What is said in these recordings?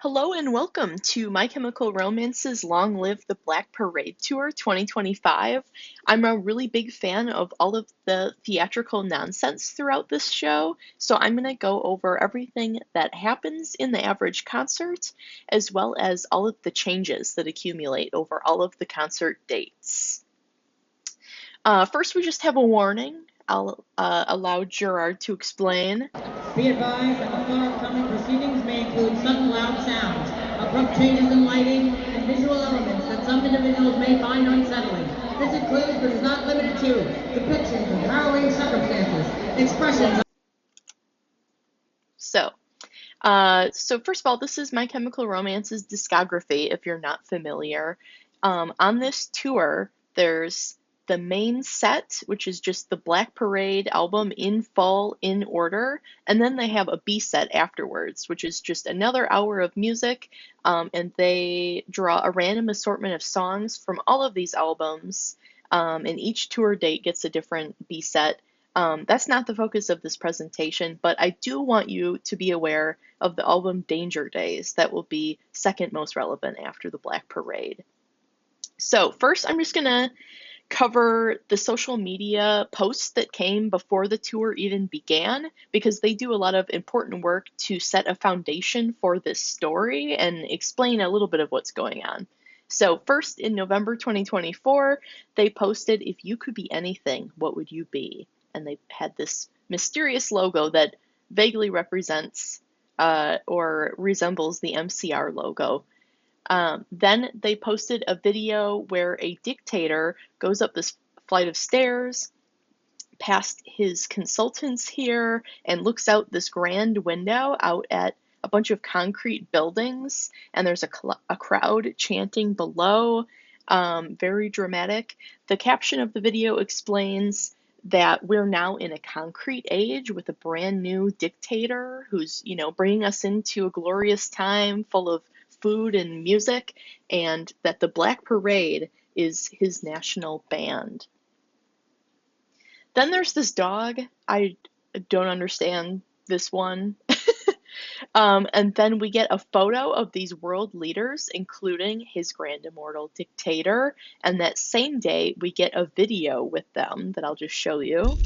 Hello and welcome to My Chemical Romance's Long Live the Black Parade Tour 2025. I'm a really big fan of all of the theatrical nonsense throughout this show, so I'm going to go over everything that happens in the average concert, as well as all of the changes that accumulate over all of the concert dates. First, we just have a warning. I'll allow Gerard to explain. Be advised that the upcoming proceedings may include sudden loud sounds, abrupt changes in lighting, and visual elements that some individuals may find unsettling. This includes, but is not limited to, depictions of harrowing circumstances, expressions. So first of all, this is My Chemical Romance's discography, if you're not familiar. On this tour, there's the main set, which is just the Black Parade album in full, in order, and then they have a B set afterwards, which is just another hour of music, and they draw a random assortment of songs from all of these albums, and each tour date gets a different B set. That's not the focus of this presentation, but I do want you to be aware of the album Danger Days. That will be second most relevant after the Black Parade. So first, I'm just going to cover the social media posts that came before the tour even began, because they do a lot of important work to set a foundation for this story and explain a little bit of what's going on. So first, in November 2024, they posted, "If you could be anything, what would you be?" And they had this mysterious logo that vaguely represents or resembles the MCR logo. Then they posted a video where a dictator goes up this flight of stairs past his consultants here and looks out this grand window out at a bunch of concrete buildings, and there's a crowd chanting below, very dramatic. The caption of the video explains that we're now in a concrete age with a brand new dictator who's, bringing us into a glorious time full of food and music, and that the Black Parade is his national band. Then there's this dog. I don't understand this one. And then we get a photo of these world leaders, including His Grand Immortal Dictator, and that same day we get a video with them that I'll just show you.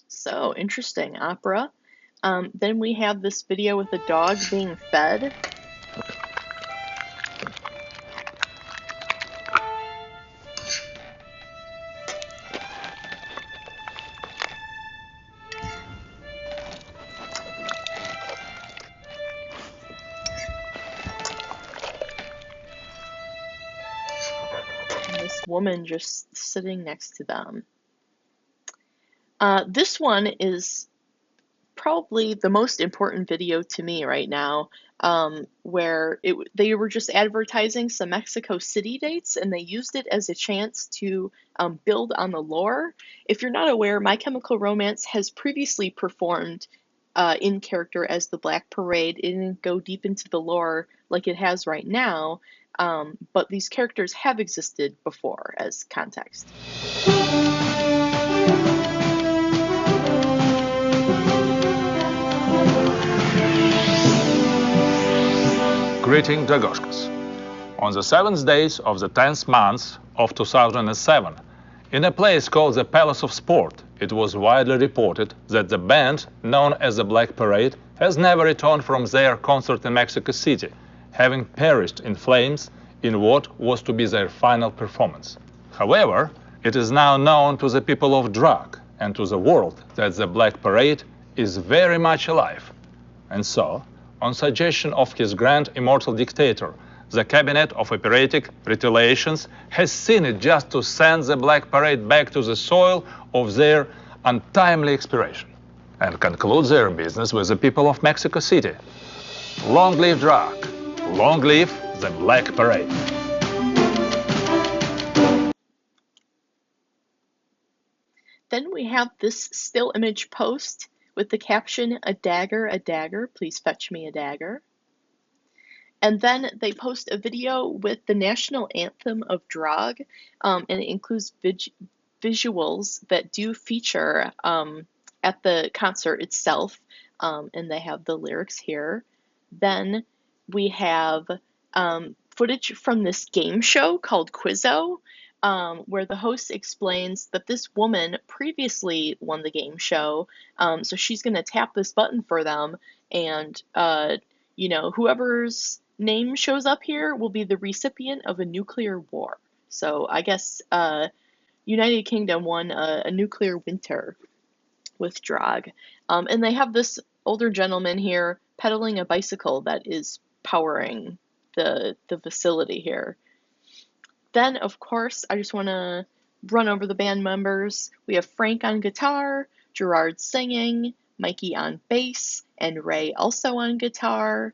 So interesting opera. Then we have this video with a dog being fed. And this woman just sitting next to them. This one is probably the most important video to me right now, where they were just advertising some Mexico City dates, and they used it as a chance to build on the lore. If you're not aware, My Chemical Romance has previously performed in character as the Black Parade. It didn't go deep into the lore like it has right now, but these characters have existed before as context. Greeting, Dragoshkas. On the 7th days of the 10th month of 2007, in a place called the Palace of Sport, it was widely reported that the band, known as the Black Parade, has never returned from their concert in Mexico City, having perished in flames in what was to be their final performance. However, it is now known to the people of Draag and to the world that the Black Parade is very much alive. And so, on suggestion of His Grand Immortal Dictator, the Cabinet of Operatic Retaliations has seen it just to send the Black Parade back to the soil of their untimely expiration, and conclude their business with the people of Mexico City. Long live Draag! Long live the Black Parade! Then we have this still image post with the caption, a dagger, please fetch me a dagger. And then they post a video with the national anthem of Draag, and it includes visuals that do feature at the concert itself, and they have the lyrics here. Then we have footage from this game show called Quizzo, where the host explains that this woman previously won the game show, so she's going to tap this button for them, and whoever's name shows up here will be the recipient of a nuclear war. So I guess United Kingdom won a nuclear winter with Draag. And they have this older gentleman here pedaling a bicycle that is powering the facility here. Then, of course, I just want to run over the band members. We have Frank on guitar, Gerard singing, Mikey on bass, and Ray also on guitar.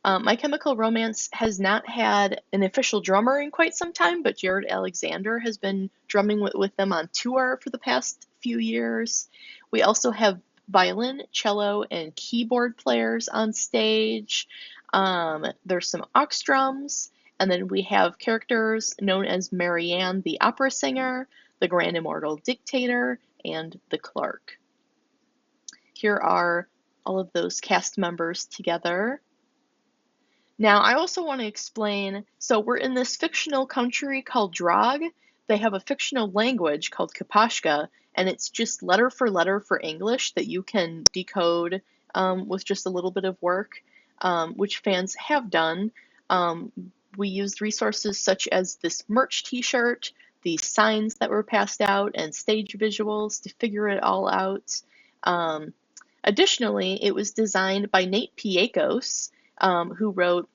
My Chemical Romance has not had an official drummer in quite some time, but Gerard Alexander has been drumming with them on tour for the past few years. We also have violin, cello, and keyboard players on stage. There's some aux drums, and then we have characters known as Marianne the opera singer, the Grand Immortal Dictator, and the Clerk. Here are all of those cast members together. Now, I also want to explain, so we're in this fictional country called Draag. They have a fictional language called Kapashka, and it's just letter for English that you can decode with just a little bit of work, which fans have done. We used resources such as this merch t-shirt, these signs that were passed out, and stage visuals to figure it all out. Additionally, it was designed by Nate Piekos, who wrote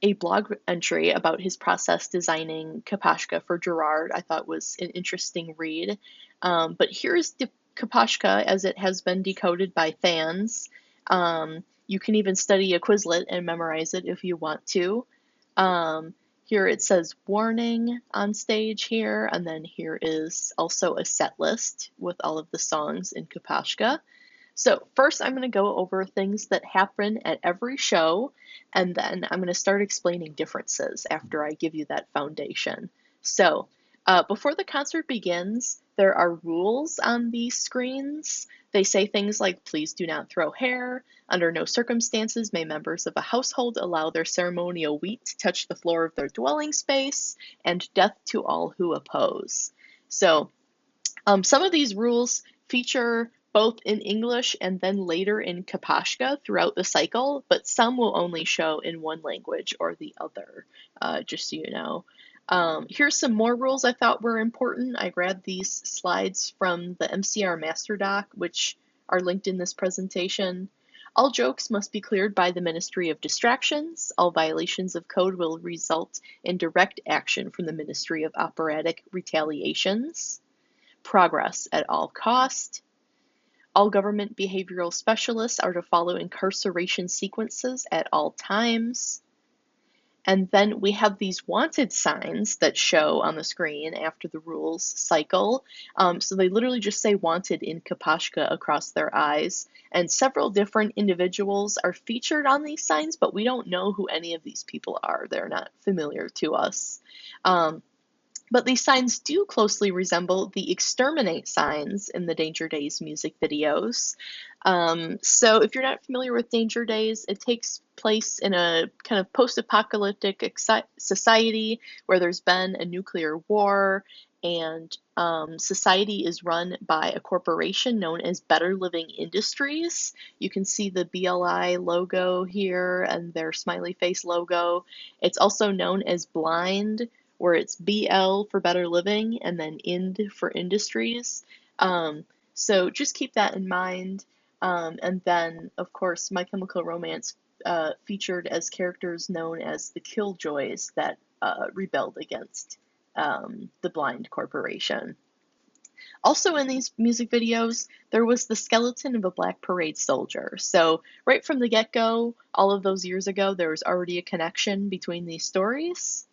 a blog entry about his process designing Kapashka for Gerard. I thought was an interesting read. But here's the Kapashka as it has been decoded by fans. You can even study a Quizlet and memorize it if you want to. Here it says warning on stage here, and then here is also a set list with all of the songs in Kapashka. So first I'm going to go over things that happen at every show, and then I'm going to start explaining differences after I give you that foundation. So before the concert begins, there are rules on these screens. They say things like, please do not throw hair. Under no circumstances may members of a household allow their ceremonial wheat to touch the floor of their dwelling space, and death to all who oppose. So some of these rules feature both in English and then later in Kapashka throughout the cycle, but some will only show in one language or the other, just so you know. Here's some more rules I thought were important. I grabbed these slides from the MCR Master Doc, which are linked in this presentation. All jokes must be cleared by the Ministry of Distractions. All violations of code will result in direct action from the Ministry of Operatic Retaliations. Progress at all cost. All government behavioral specialists are to follow incarceration sequences at all times. And then we have these wanted signs that show on the screen after the rules cycle. So they literally just say wanted in Kapashka across their eyes. And several different individuals are featured on these signs, but we don't know who any of these people are. They're not familiar to us. But these signs do closely resemble the exterminate signs in the Danger Days music videos. So if you're not familiar with Danger Days, it takes place in a kind of post-apocalyptic society where there's been a nuclear war, and society is run by a corporation known as Better Living Industries. You can see the BLI logo here and their smiley face logo. It's also known as Blind, where it's BL for Better Living and then IND for Industries. So just keep that in mind. And then, of course, My Chemical Romance featured as characters known as the Killjoys that rebelled against the Blind Corporation. Also in these music videos, there was the skeleton of a black parade soldier. So right from the get-go, all of those years ago, there was already a connection between these stories.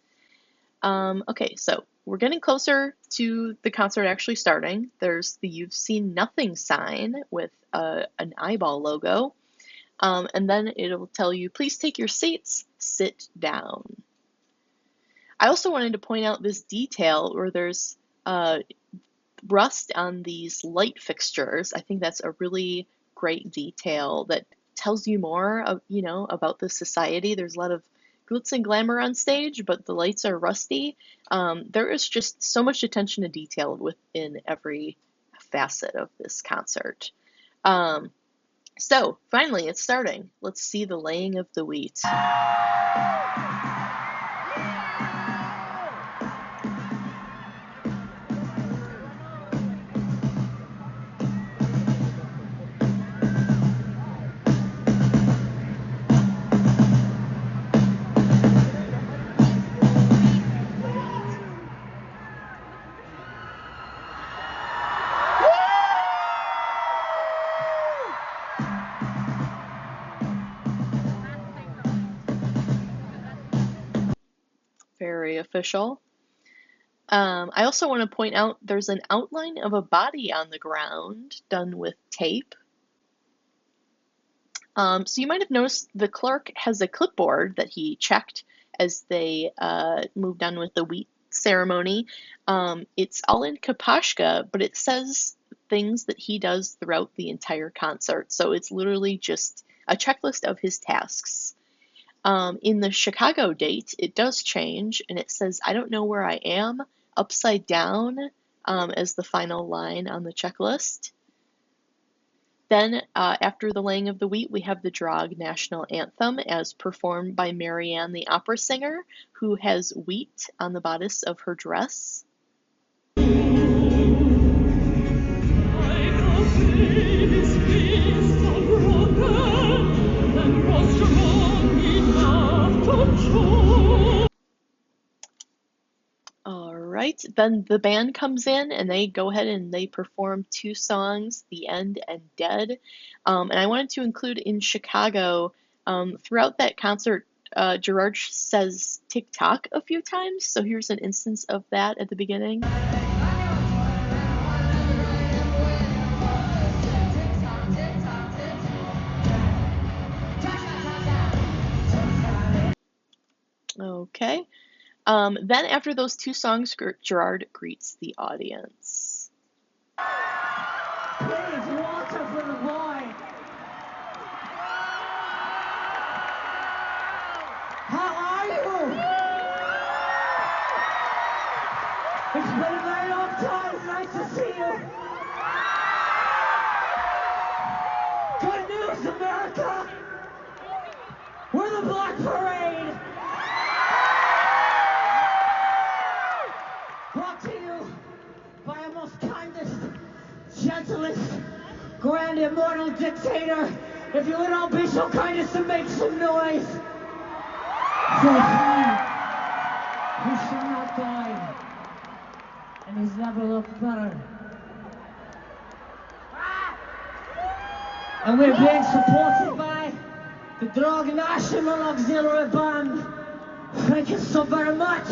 Okay, so we're getting closer to the concert actually starting. There's the You've Seen Nothing sign with an eyeball logo. And then it'll tell you, please take your seats, sit down. I also wanted to point out this detail where there's rust on these light fixtures. I think that's a really great detail that tells you more of, about the society. There's a lot of glitz and glamour on stage, but the lights are rusty. There is just so much attention to detail within every facet of this concert. So finally, it's starting. Let's see the laying of the wheat. Very official. I also want to point out there's an outline of a body on the ground done with tape. So you might have noticed the clerk has a clipboard that he checked as they moved on with the wheat ceremony. It's all in Kapashka, but it says things that he does throughout the entire concert. So it's literally just a checklist of his tasks. In the Chicago date, it does change, and it says, I don't know where I am, upside down, as the final line on the checklist. Then, after the laying of the wheat, we have the Draag national anthem as performed by Marianne, the opera singer, who has wheat on the bodice of her dress. All right, then the band comes in and they go ahead and they perform two songs, The End and Dead. And I wanted to include in Chicago, throughout that concert, Gerard says tick-tock a few times. So here's an instance of that at the beginning. Okay. Then after those two songs, Gerard greets the audience. Please, water for the boy. How are you? It's been a very long time. It's nice to see you. Good news, America. We're the Black Parade. Brought to you by our most kindest, gentlest, grand immortal dictator. If you would all be so kind as to make some noise. For he who shall not die, and he's never looked better. And we're being supported by the Draag National Auxiliary Band. Thank you so very much.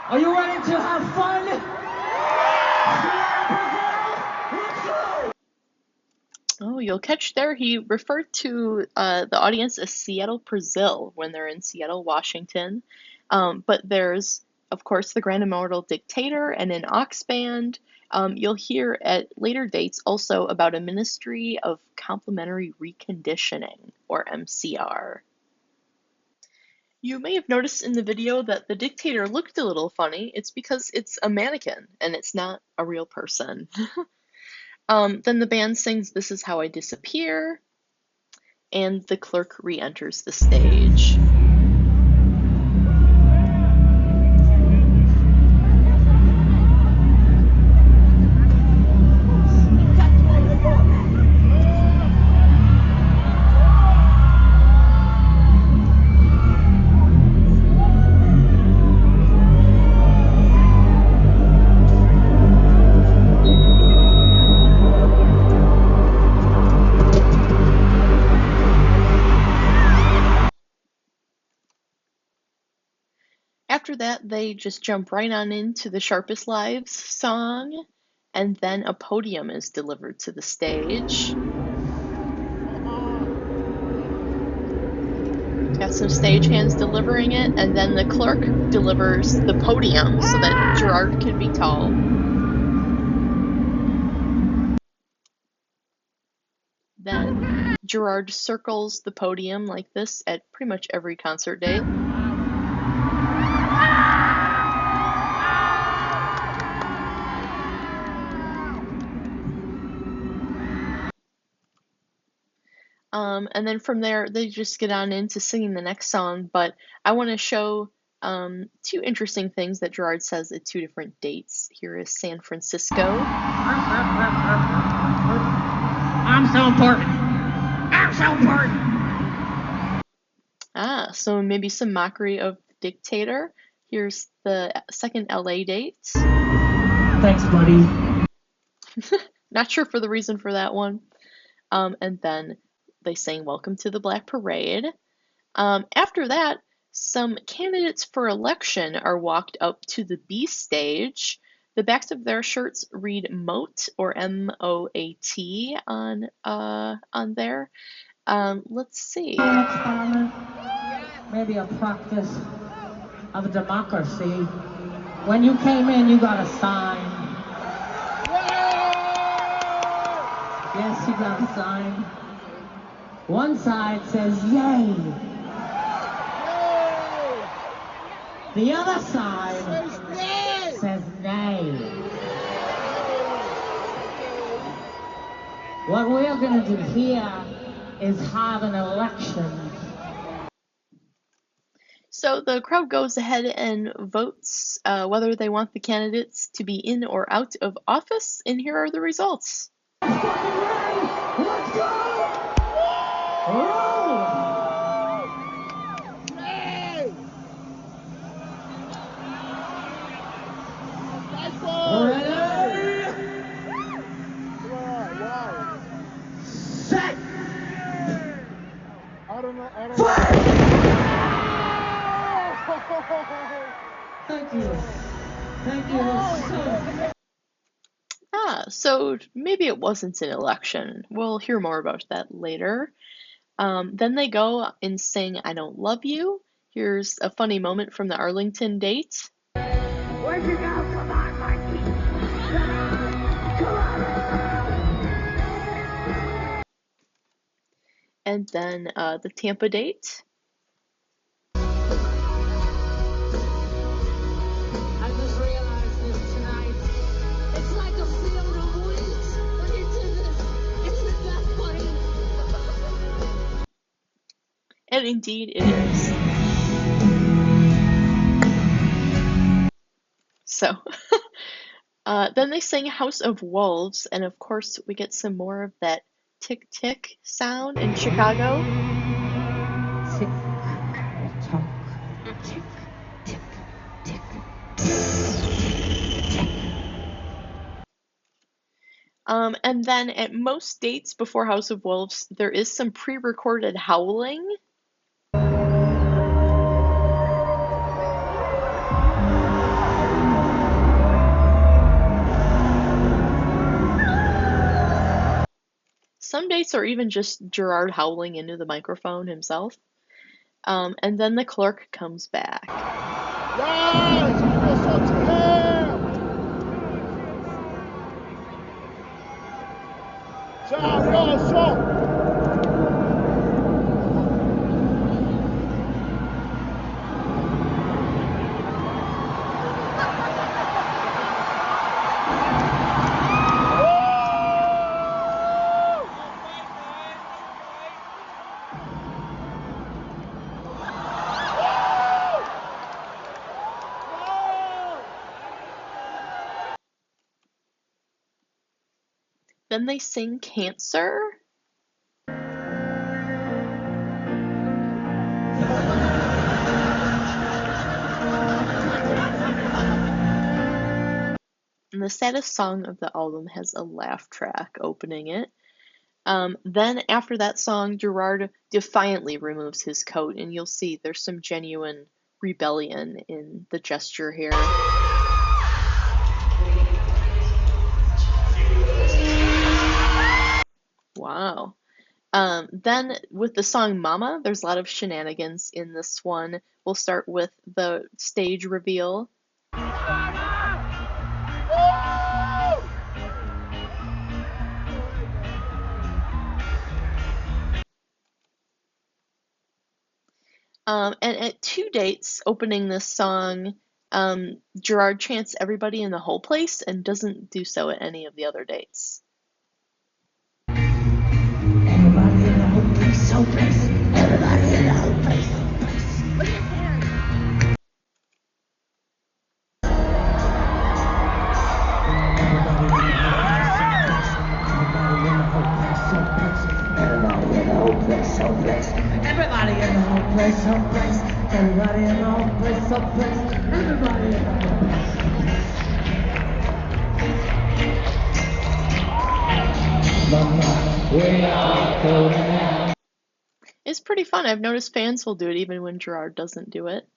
Are you ready to have fun? Let's go! Oh, you'll catch there, he referred to the audience as Seattle, Brazil, when they're in Seattle, Washington. But there's, of course, the Grand Immortal Dictator and an aux band. You'll hear at later dates also about a Ministry of Complementary Reconditioning, or MCR. You may have noticed in the video that the dictator looked a little funny. It's because it's a mannequin and it's not a real person. Then the band sings This Is How I Disappear, and the clerk re-enters the stage. After that, they just jump right on into the Sharpest Lives song, and then a podium is delivered to the stage. Got some stagehands delivering it, and then the clerk delivers the podium so that Gerard can be tall. Then Gerard circles the podium like this at pretty much every concert date. And then from there, they just get on into singing the next song. But I want to show two interesting things that Gerard says at two different dates. Here is San Francisco. I'm so important. I'm so important. So maybe some mockery of Dictator. Here's the second LA date. Thanks, buddy. Not sure for the reason for that one. And then they sang Welcome to the Black Parade. After that, some candidates for election are walked up to the B stage. The backs of their shirts read MOAT or M-O-A-T on there. Let's see. An experiment, maybe a practice of democracy. When you came in, you got a sign. Yes, you got a sign. One side says yay. The other side says nay. What we're going to do here is have an election. So the crowd goes ahead and votes whether they want the candidates to be in or out of office, and here are the results. Let's go! Oh! Ready? Set! I don't know. Thank you. Thank you So maybe it wasn't an election. We'll hear more about that later. Then they go and sing I Don't Love You. Here's a funny moment from the Arlington date. Where'd you go? Come on, Mikey. Come on. And then the Tampa date. I just realized this tonight. It's like a field of wheat, but it's the death plane. And indeed it is. So, then they sing House of Wolves, and of course we get some more of that tick-tick sound in Chicago. Tick, tock, tick, tick, tick, tick. And then at most dates before House of Wolves, there is some pre-recorded howling. Some dates are even just Gerard howling into the microphone himself. And then the clerk comes back. Yes! You're so scared! Ciao, Then they sing Cancer. And the saddest song of the album has a laugh track opening it. Then after that song, Gerard defiantly removes his coat, and you'll see there's some genuine rebellion in the gesture here. Wow. Then with the song Mama, there's a lot of shenanigans in this one. We'll start with the stage reveal. And at 2 dates opening this song, Gerard chants everybody in the whole place and doesn't do so at any of the other dates. Everybody in the whole place, whole place. Everybody in the whole place, whole place. Look at his hair. Everybody in the whole place, whole place. Everybody in the whole place, whole place. Everybody in the whole place, whole place. Everybody in the whole place. Mama, we are going out. It's pretty fun. I've noticed fans will do it even when Gerard doesn't do it.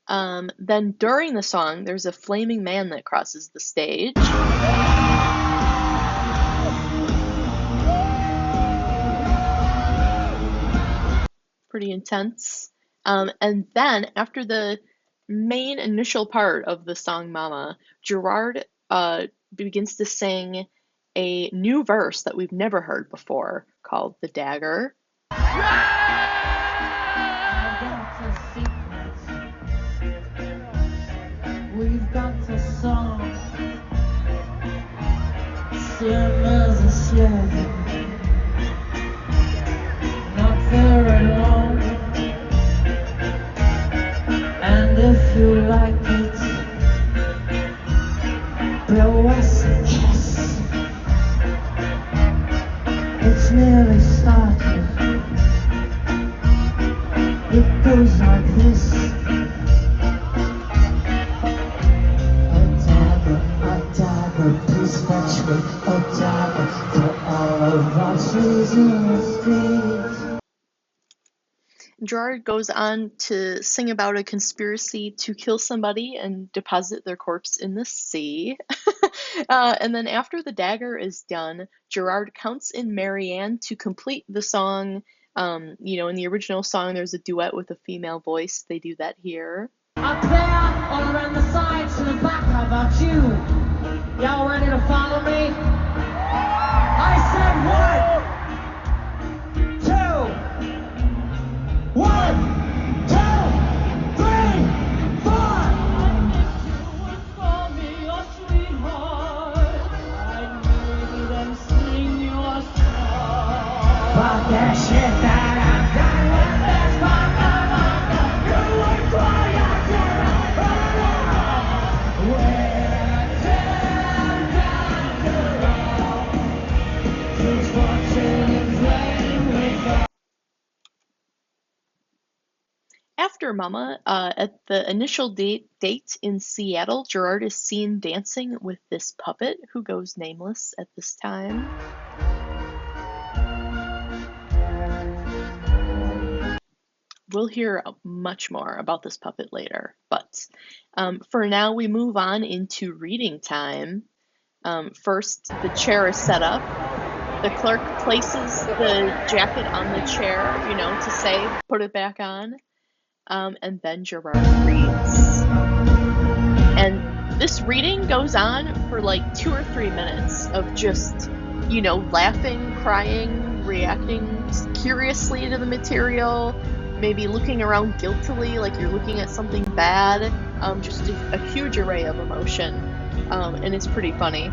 Then during the song, there's a flaming man that crosses the stage. Pretty intense. And then after the main initial part of the song Mama, Gerard begins to sing a new verse that we've never heard before called The Dagger. We've got a song, slim as a sled, not very long, and if you like it, blow us a kiss. It's nearly started, it goes like this. Please fetch me a dagger for all of our trees in the street. Gerard goes on to sing about a conspiracy to kill somebody and deposit their corpse in the sea. And then after the dagger is done, Gerard counts in Marianne to complete the song. In the original song, there's a duet with a female voice. They do that here. Up there, all around the sides to the back, how about you? Y'all ready to follow me? I said 1, 2. 1, 2, 3, 4. I wish you would call me your sweetheart. I'd maybe then sing your song. But that shit that I've done with this motherfucker, you would cry out to After Mama, at the initial date in Seattle, Gerard is seen dancing with this puppet who goes nameless at this time. We'll hear much more about this puppet later, but for now we move on into reading time. First, the chair is set up. The clerk places the jacket on the chair, to say, put it back on. And then Gerard reads. And this reading goes on for like 2 or 3 minutes of just, laughing, crying, reacting curiously to the material, maybe looking around guiltily like you're looking at something bad. Just a huge array of emotion. And it's pretty funny.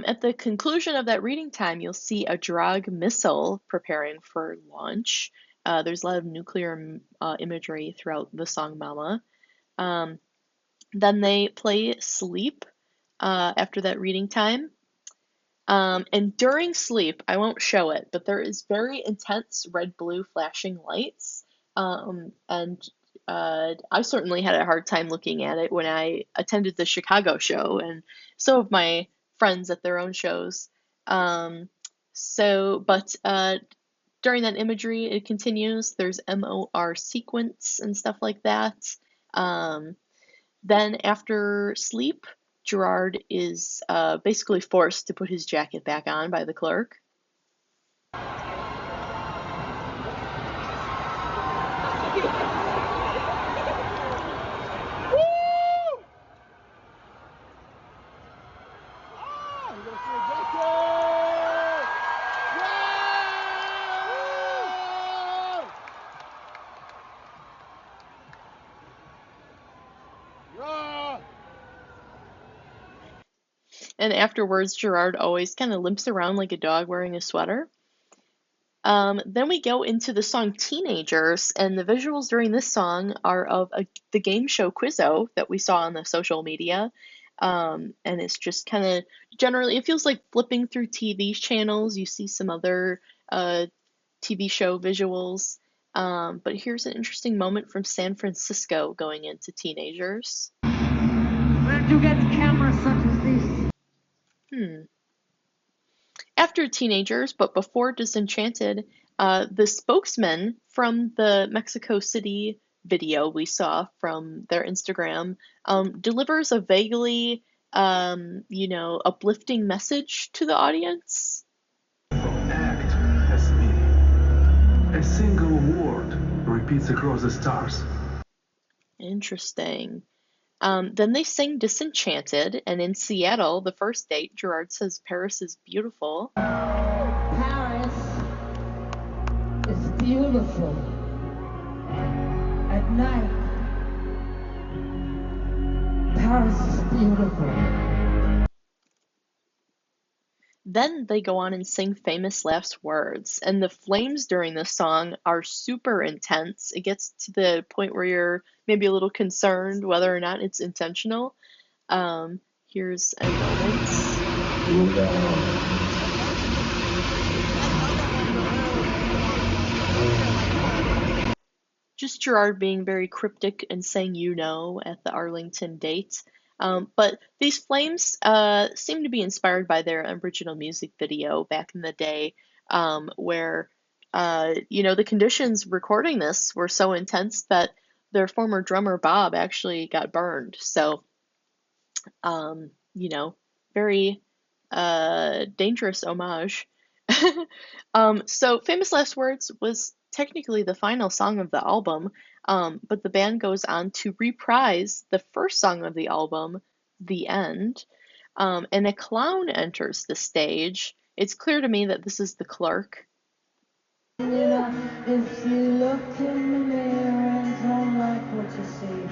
At the conclusion of that reading time, you'll see a Draag missile preparing for launch. There's a lot of nuclear imagery throughout the song Mama. Then they play Sleep after that reading time. And during sleep, I won't show it, but there is very intense red-blue flashing lights. And I certainly had a hard time looking at it when I attended the Chicago show, and so have my friends at their own shows. Um, but during that imagery, it continues. There's MOR sequence and stuff like that. Um, then after sleep, Gerard is basically forced to put his jacket back on by the clerk. And afterwards, Gerard always kind of limps around like a dog wearing a sweater. Then we go into the song Teenagers, and the visuals during this song are of the game show Quizzo that we saw on the social media. And it's just kind of generally, it feels like flipping through TV channels. You see some other TV show visuals. But here's an interesting moment from San Francisco going into Teenagers. Where'd you get cameras such as these? After Teenagers, but before Disenchanted, the spokesman from the Mexico City video we saw from their Instagram delivers a vaguely, uplifting message to the audience. Act has meaning. A single word repeats across the stars. Interesting. Then they sing Disenchanted, and in Seattle, the first date, Gerard says Paris is beautiful. Paris is beautiful. At night, Paris is beautiful. Then they go on and sing Famous Last Words, and the flames during the song are super intense. It gets to the point where you're maybe a little concerned whether or not it's intentional. Here's a moment. Just Gerard being very cryptic and saying at the Arlington date. But these flames seem to be inspired by their original music video back in the day, where the conditions recording this were so intense that their former drummer Bob actually got burned. So, very dangerous homage. So Famous Last Words was technically the final song of the album, but the band goes on to reprise the first song of the album, The End, and a clown enters the stage. It's clear to me that this is the clerk. If you look in the mirror and don't like what you see,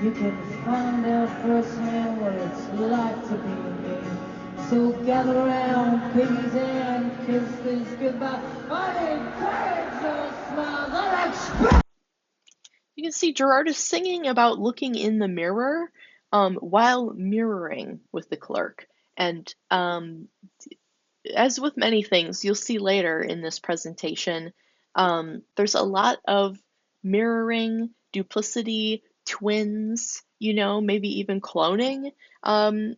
you can find out firsthand what it's like to be me. So gather around, piggies, and kiss this goodbye. I encourage your smiles and express. You can see Gerard is singing about looking in the mirror while mirroring with the clerk. And as with many things you'll see later in this presentation, there's a lot of mirroring, duplicity, twins, maybe even cloning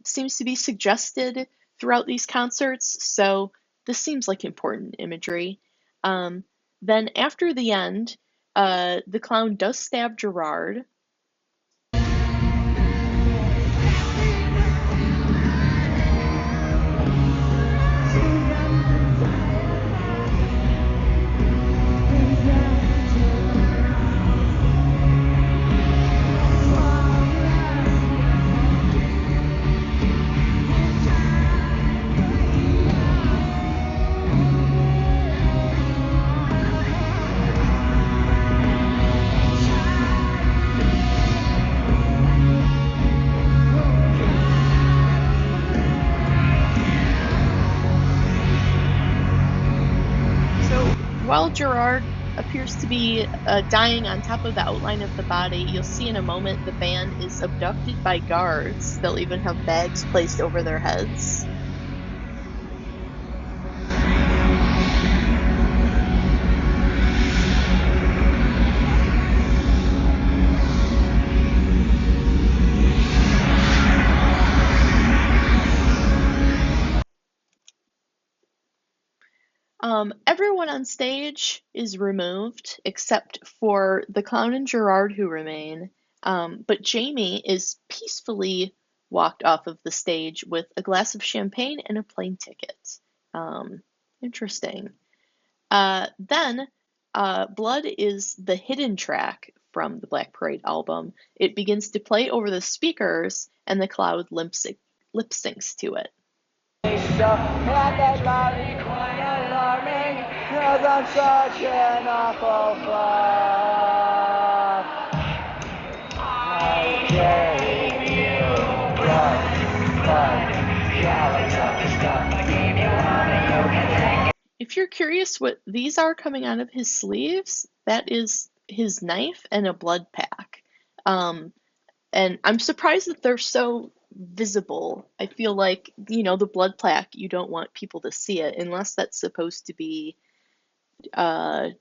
seems to be suggested throughout these concerts. So this seems like important imagery. Then after the end, the clown does stab Gerard. While Gerard appears to be dying on top of the outline of the body, you'll see in a moment the band is abducted by guards. They'll even have bags placed over their heads. Everyone on stage is removed except for the clown and Gerard who remain. But Jamie is peacefully walked off of the stage with a glass of champagne and a plane ticket. Interesting. Then, Blood is the hidden track from the Black Parade album. It begins to play over the speakers, and the crowd lip syncs to it. If you're curious what these are coming out of his sleeves, that is his knife and a blood pack. And I'm surprised that they're so visible. I feel like, the blood plaque, you don't want people to see it unless that's supposed to be, a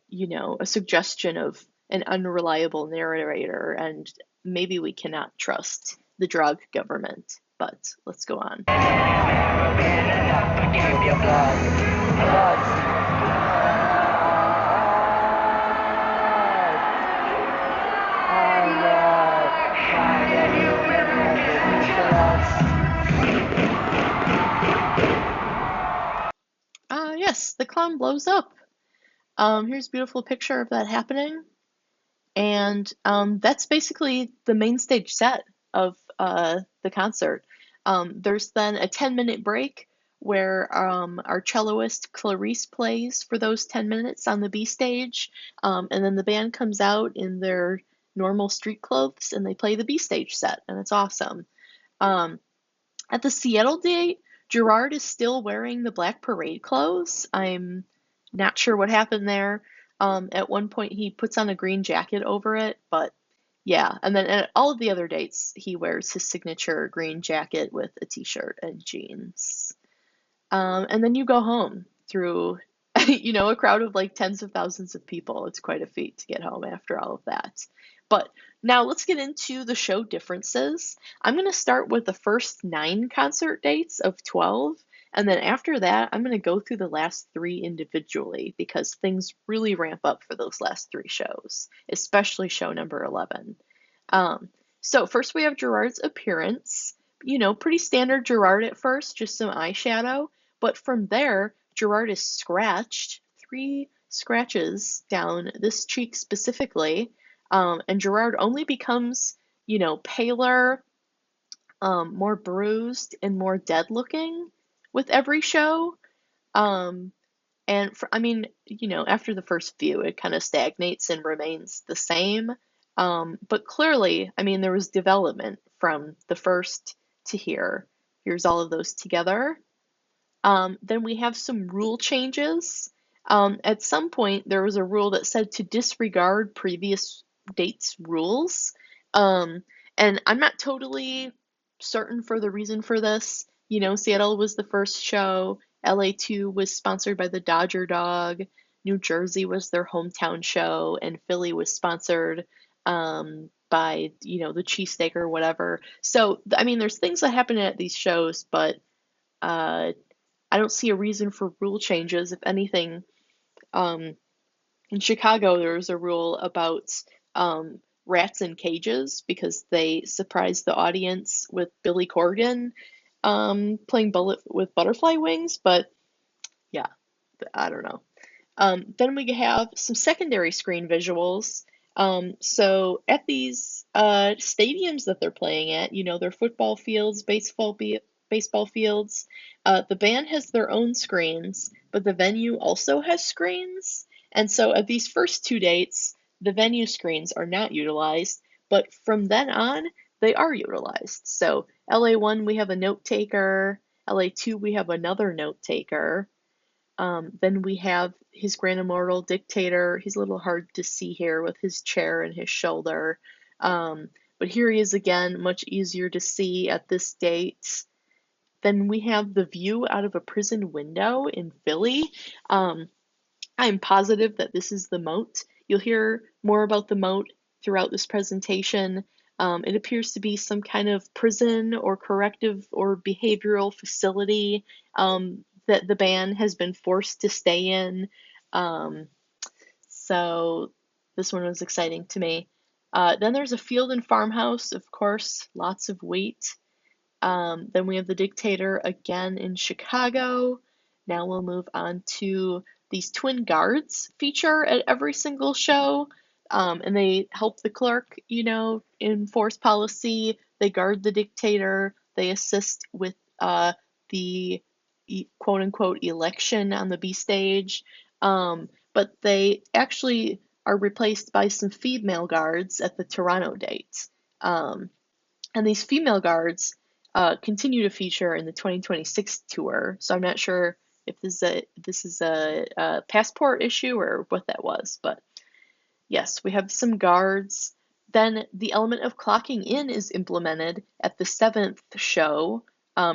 suggestion of an unreliable narrator, and maybe we cannot trust the Draag government. But let's go on. Yes, the clown blows up. Here's a beautiful picture of that happening. And that's basically the main stage set of the concert. There's then a 10-minute break where our celloist Clarice plays for those 10 minutes on the B stage. And then the band comes out in their normal street clothes and they play the B stage set, and it's awesome. At the Seattle date, Gerard is still wearing the Black Parade clothes. I'm not sure what happened there. At one point, he puts on a green jacket over it, but yeah. And then at all of the other dates, he wears his signature green jacket with a t-shirt and jeans. And then you go home through, a crowd of like tens of thousands of people. It's quite a feat to get home after all of that. But now let's get into the show differences. I'm going to start with the first 9 concert dates of 12. And then after that, I'm going to go through the last 3 individually because things really ramp up for those last 3 shows, especially show number 11. So first we have Gerard's appearance. Pretty standard Gerard at first, just some eyeshadow. But from there, Gerard is scratched, 3 scratches down this cheek specifically. And Gerard only becomes, paler, more bruised, and more dead looking with every show. And after the first few, it kind of stagnates and remains the same. But clearly, there was development from the first to here. Here's all of those together. Then we have some rule changes. At some point, there was a rule that said to disregard previous dates rules. And I'm not totally certain for the reason for this. Seattle was the first show. LA2 was sponsored by the Dodger Dog. New Jersey was their hometown show, and Philly was sponsored by, the cheesesteak or whatever. So, there's things that happen at these shows, but I don't see a reason for rule changes. If anything, in Chicago, there was a rule about rats in cages because they surprised the audience with Billy Corgan playing Bullet with butterfly wings, but yeah, I don't know. Then we have some secondary screen visuals. So at these stadiums that they're playing at, they're football fields, baseball fields, the band has their own screens, but the venue also has screens. And so at these first 2 dates, the venue screens are not utilized, but from then on, they are utilized. So LA1, we have a note taker. LA2, we have another note taker. Then we have His Grand Immortal Dictator. He's a little hard to see here with his chair and his shoulder. But here he is again, much easier to see at this date. Then we have the view out of a prison window in Philly. I'm positive that this is the moat. You'll hear more about the moat throughout this presentation. It appears to be some kind of prison or corrective or behavioral facility. that the band has been forced to stay in. Um, so this one was exciting to me. Then there's a field and farmhouse, of course, lots of wheat. Then we have the dictator again in Chicago. Now we'll move on to these twin guards feature at every single show. And they help the clerk, enforce policy. They guard the dictator. They assist with the quote unquote election on the B stage. But they actually are replaced by some female guards at the Toronto date. And these female guards continue to feature in the 2026 tour. So I'm not sure if this is a passport issue or what that was, but yes, we have some guards. Then the element of clocking in is implemented at the 7th show.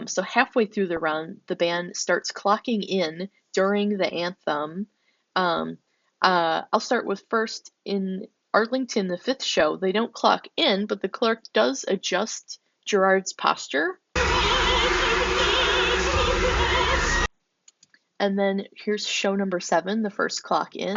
So halfway through the run, the band starts clocking in during the anthem. I'll start with first in Arlington, the 5th show. They don't clock in, but the clerk does adjust Gerard's posture. And then here's show number 7, the first clock in.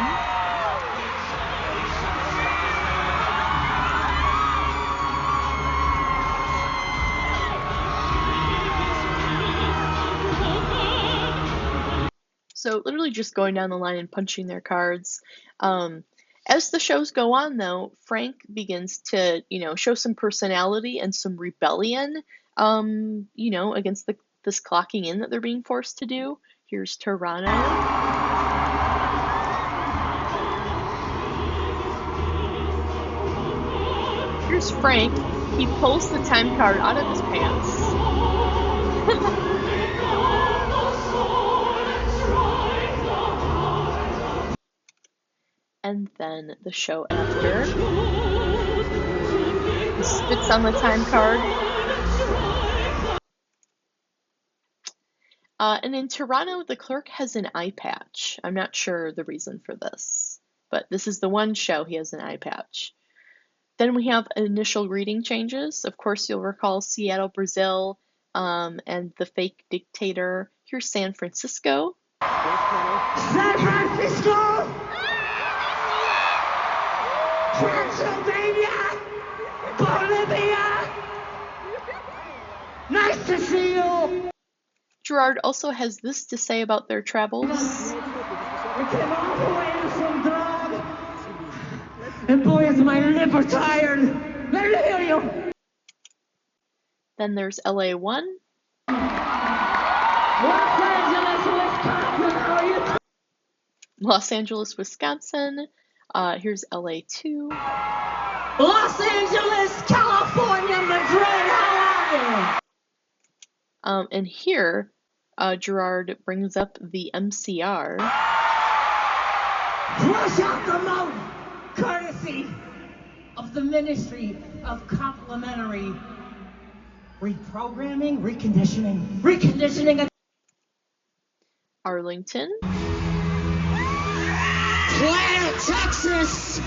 So literally just going down the line and punching their cards. As the shows go on, though, Frank begins to, show some personality and some rebellion, against this clocking in that they're being forced to do. Here's Toronto. Here's Frank. He pulls the time card out of his pants. And then the show after, he spits on the time card. And in Toronto, the clerk has an eye patch. I'm not sure the reason for this, but this is the one show he has an eye patch. Then we have initial greeting changes. Of course, you'll recall Seattle, Brazil, and the fake dictator. Here's San Francisco. San Francisco! Transylvania! Bolivia! Nice to see you! Gerard also has this to say about their travels. We came all the way from Draag, and boy is my liver tired. Let me hear you. Then there's LA1. Los Angeles, Wisconsin. Here's LA2. Los Angeles, California, Madrid, how are you? And here, Gerard brings up the MCR. Flush out the mouth, courtesy of the Ministry of Complementary Reprogramming, Reconditioning. Arlington. Planet Texas.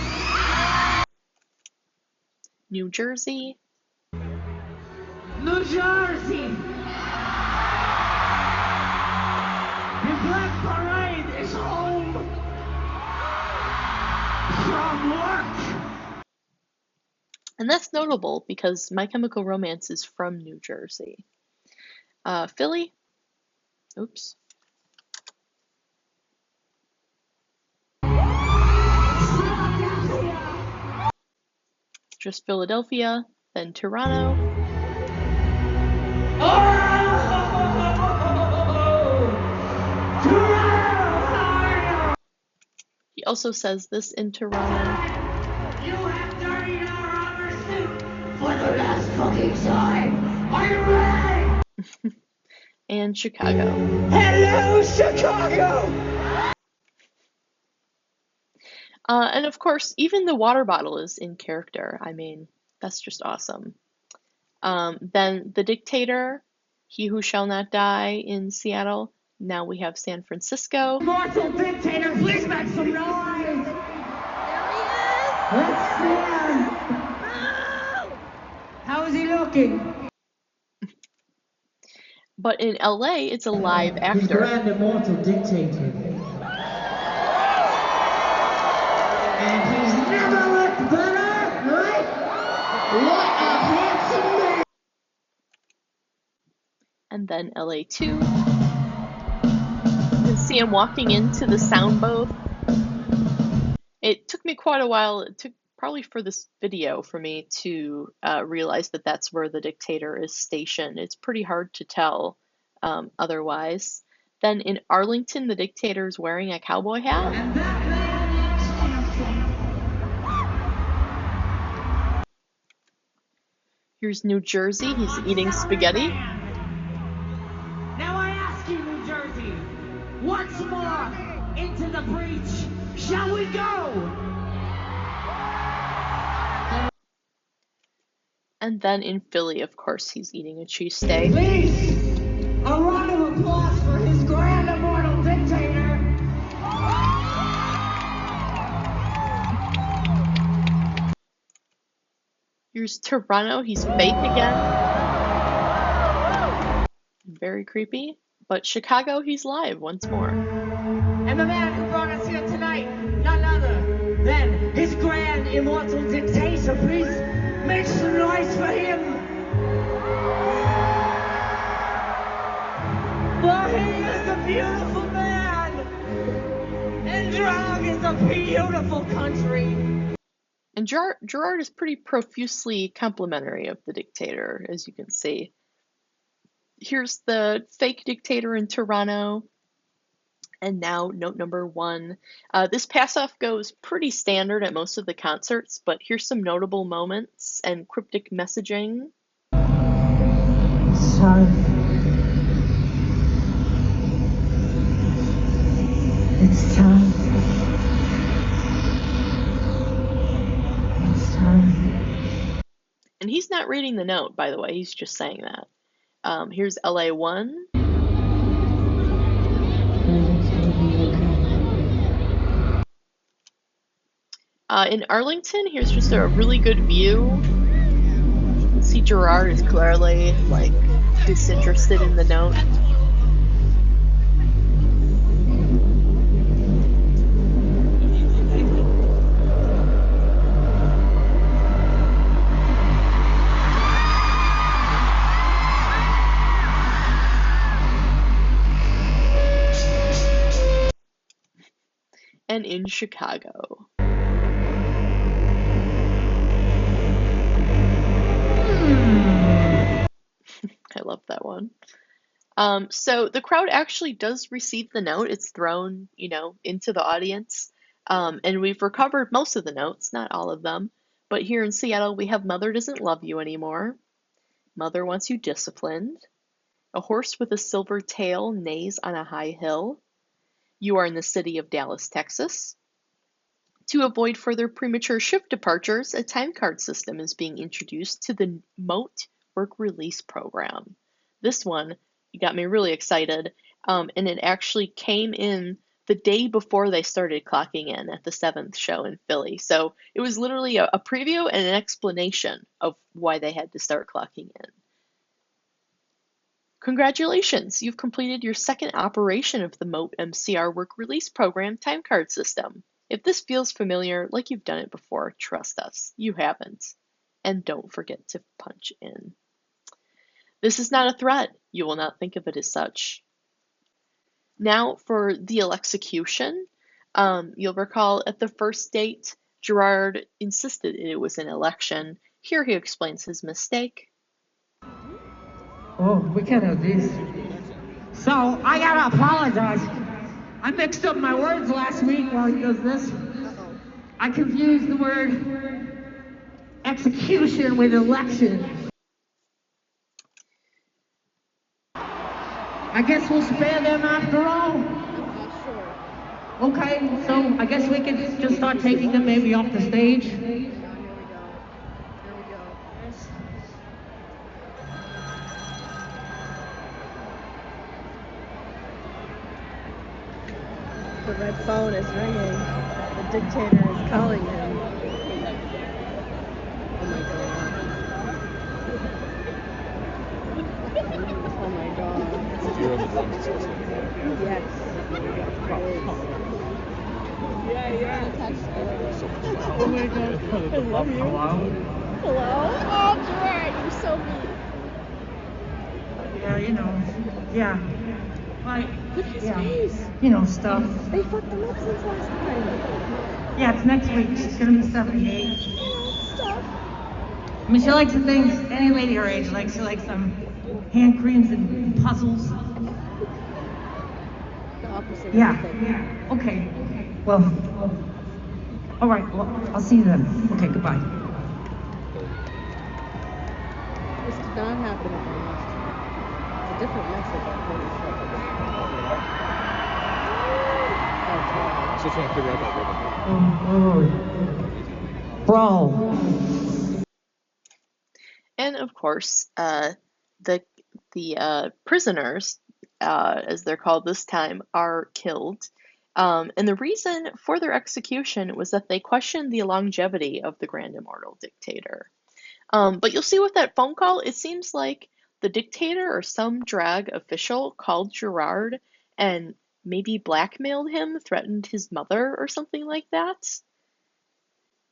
New Jersey. New Jersey. The Black Parade is home from work. And that's notable because My Chemical Romance is from New Jersey. Philly. Oops. Just Philadelphia, then Toronto. He also says this in Toronto. You have $30 on your suit for the last fucking time. Are you ready? And Chicago. Hello, Chicago! And of course, even the water bottle is in character. I mean, that's just awesome. Then the dictator, He Who Shall Not Die in Seattle. Now we have San Francisco. Mortal dictator, please make some noise! Let's see him! How is he looking? But in LA, it's a live His actor. Grand Immortal Dictator. And he's never looked better, right? What a handsome man! And then LA 2. You can see him walking into the sound booth. It took me quite a while. It took probably for this video for me to realize that that's where the dictator is stationed. It's pretty hard to tell otherwise. Then in Arlington, the dictator is wearing a cowboy hat. And that man is handsome. Here's New Jersey. He's eating spaghetti. Now I ask you, New Jersey, once more into the breach. Shall we go? And then in Philly, of course, he's eating a cheesesteak. Please, a round of applause for His Grand Immortal Dictator. Here's Toronto. He's fake again. Very creepy. But Chicago, he's live once more. And the man who brought us here tonight, none other than His Grand Immortal Dictator. Please make some noise for him. For he is a beautiful man. And Draag is a beautiful country. And Gerard is pretty profusely complimentary of the dictator, as you can see. Here's the fake dictator in Toronto. And now, note number 1. This pass-off goes pretty standard at most of the concerts, but here's some notable moments and cryptic messaging. It's time. It's time. It's time. And he's not reading the note, by the way. He's just saying that. Here's LA 1. In Arlington, here's just a really good view. You can see Gerard is clearly, like, disinterested in the note. And in Chicago. I love that one. So the crowd actually does receive the note. It's thrown, into the audience. And we've recovered most of the notes, not all of them. But here in Seattle, we have Mother Doesn't Love You Anymore. Mother Wants You Disciplined. A horse with a silver tail neighs on a high hill. You are in the city of Dallas, Texas. To avoid further premature shift departures, a time card system is being introduced to the Moat Work Release Program. This one got me really excited, and it actually came in the day before they started clocking in at the 7th show in Philly. So it was literally a preview and an explanation of why they had to start clocking in. Congratulations, you've completed your second operation of the Moat MCR Work Release Program time card system. If this feels familiar, like you've done it before, trust us, you haven't. And don't forget to punch in. This is not a threat. You will not think of it as such. Now for the execution. You'll recall at the first date, Gerard insisted it was an election. Here he explains his mistake. Oh, we can't have this. So, I gotta apologize. I mixed up my words last week while he does this. I confused the word execution with election. I guess we'll spare them after all. Okay, so I guess we can just start taking them maybe off the stage. The red phone is ringing. The dictator is calling him. Oh my god. Oh my god. Yes. Oh my god. I love you. Hello? Oh, Gerard, you're so mean. Yeah, you know. Yeah. Like, Look at his yeah. face. You know, stuff. They fucked him up since last time. Yeah, it's next week. She's gonna be 78. Stuff. I mean, she likes the things any lady her age likes. She likes hand creams and puzzles. The opposite of Yeah. everything. Yeah. Okay. Well. All right. Well, I'll see you then. Okay. Goodbye. This did not happen at the last. It's a different message, I'm pretty sure. Still trying to figure out that rhythm. Bro. And of course, the prisoners, as they're called this time, are killed. And the reason for their execution was that they questioned the longevity of the Grand Immortal Dictator. But you'll see with that phone call, it seems like the dictator or some Draag official called Gerard and maybe blackmailed him, threatened his mother or something like that.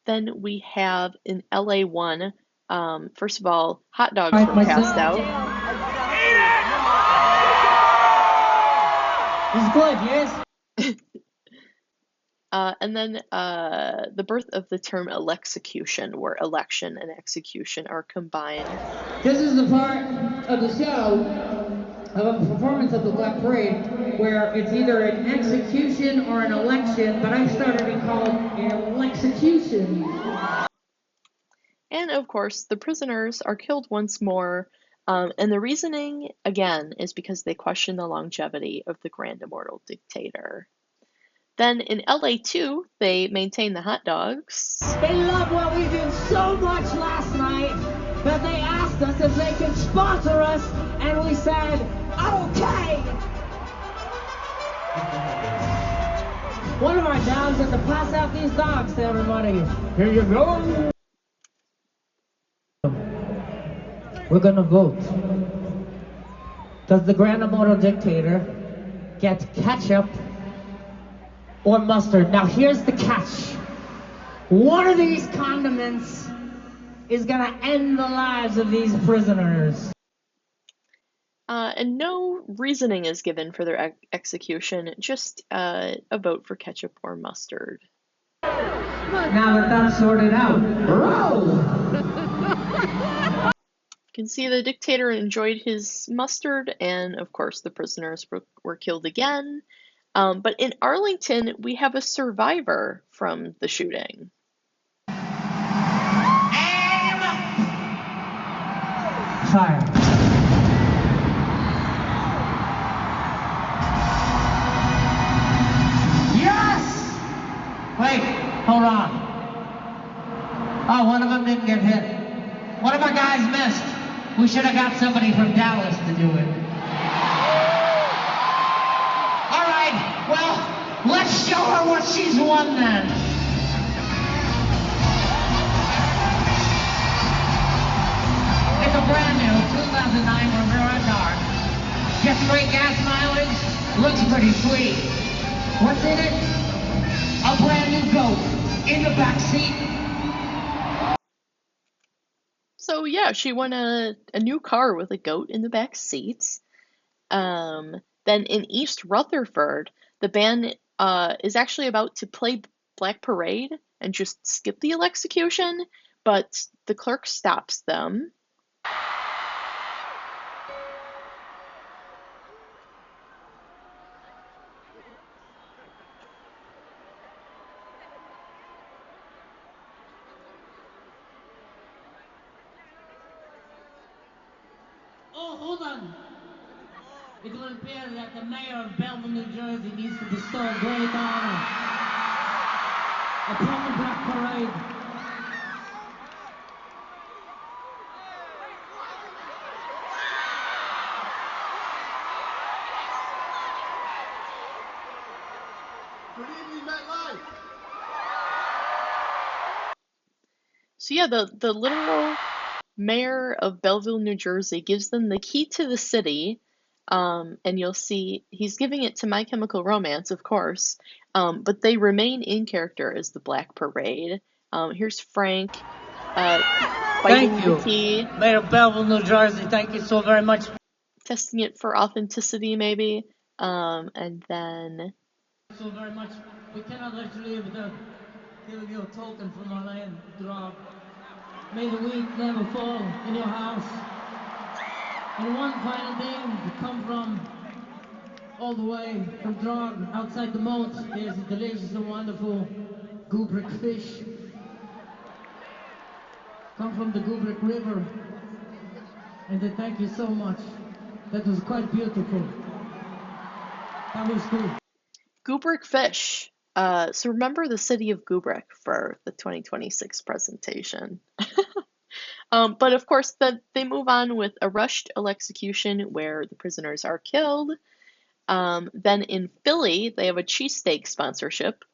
Then we have in LA1, first of all, hot dogs were passed out. It's good, yes? And then the birth of the term alexecution, where election and execution are combined. This is the part of the show, of a performance of the Black Parade, where it's either an execution or an election, but I've started to call it an alexecution. And of course, the prisoners are killed once more. And the reasoning, again, is because they question the longevity of the Grand Immortal Dictator. Then in LA2, they maintain the hot dogs. They love what we did so much last night that they asked us if they could sponsor us, and we said, okay! One of our dogs had to pass out these dogs to everybody. Here you go. We're gonna vote. Does the Grand Immortal Dictator get ketchup or mustard? Now here's the catch. One of these condiments is gonna end the lives of these prisoners. And no reasoning is given for their execution, just a vote for ketchup or mustard. Now that that's sorted out, roll! You can see the dictator enjoyed his mustard, and of course the prisoners were killed again. But in Arlington, we have a survivor from the shooting. Aim! Fire. Yes! Wait, hold on. Oh, one of them didn't get hit. One of our guys missed. We should have got somebody from Dallas to do it. All right, well, let's show her what she's won then. It's a brand new 2009 Rivera car. Gets great gas mileage, looks pretty sweet. What's in it? A brand new goat in the back seat. So yeah, she won a new car with a goat in the back seat. Then in East Rutherford, the band is actually about to play Black Parade and just skip the execution, but the clerk stops them. Oh, hold on. It will appear that the mayor of Belleville, New Jersey needs to bestow great honor upon the Black Parade. Good evening, MetLife. So yeah, the literal mayor of Belleville, New Jersey gives them the key to the city, And you'll see he's giving it to My Chemical Romance, of course, but they remain in character as the Black Parade. Here's Frank fighting Thank you. the key, Mayor of Belleville, New Jersey, thank you so very much. testing it for authenticity, maybe. And then So very much. We cannot let you leave without giving you a token from our land, Draag. May the wheat never fall in your house. And one final thing to come from all the way from Draag, outside the moat, there's a delicious and wonderful Gubrick fish. Come from the Gubrick River. And they thank you so much. That was quite beautiful. That was cool. Gubrick Fish. So remember the city of Gubrick for the 2026 presentation. But of course, they move on with a rushed execution where the prisoners are killed. Then in Philly, they have a cheesesteak sponsorship.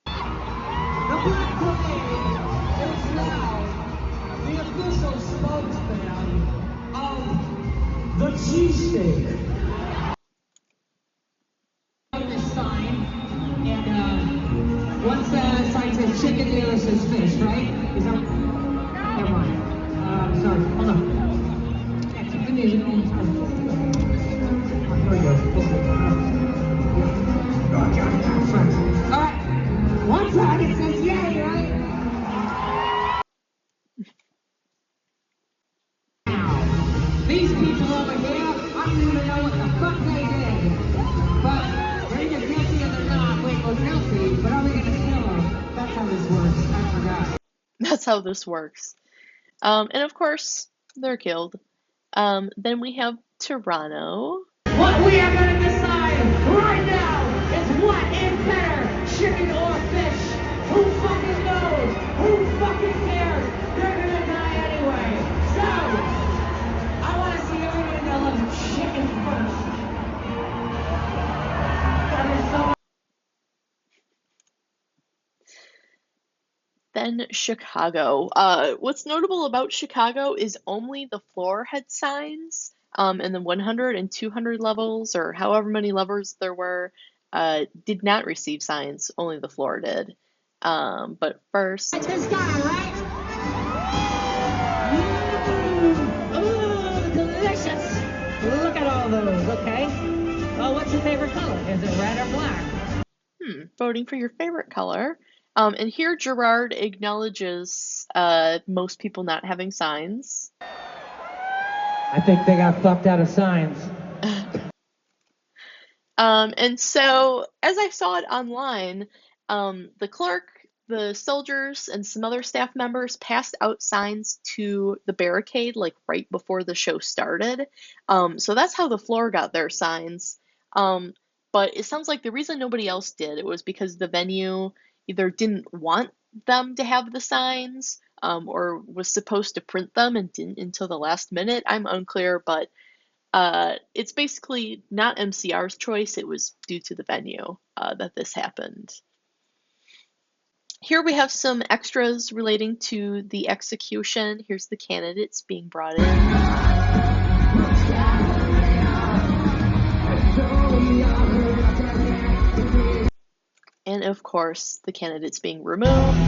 The Black Parade is now the official spokesman of the cheesesteak. This sign, and what's the sign says chicken, the other says fish, right? Is that? Never mind. Sorry, hold on. Yeah, keep the music on. Here we go. Okay. All right. One side it says yay, right? These people over here, I don't even know what the fuck they did. But they're either guilty or they're not. Wait, well, guilty, but are we gonna kill them? That's how this works. I forgot. That's how this works. And of course, they're killed. Then we have Toronto. What we are gonna decide right now is what is better, chicken or fish. Who fucking knows? Who fucking cares? They're gonna die anyway. So, I wanna see everybody that loves chicken first. That is so. Then Chicago. What's notable about Chicago is only the floor had signs, and the 100 and 200 levels, or however many levels there were, did not receive signs. Only the floor did. But first, This guy, right? Ooh, delicious. Look at all those, okay? Well, what's your favorite color? Is it red or black? voting for your favorite color. And here Gerard acknowledges most people not having signs. I think they got fucked out of signs. And so, as I saw it online, the clerk, the soldiers, and some other staff members passed out signs to the barricade, like right before the show started. So that's how the floor got their signs. But it sounds like the reason nobody else did it was because the venue either didn't want them to have the signs, or was supposed to print them and didn't until the last minute. I'm unclear, but it's basically not MCR's choice. It was due to the venue that this happened. Here we have some extras relating to the execution. Here's the candidates being brought in. And of course, the candidates being removed.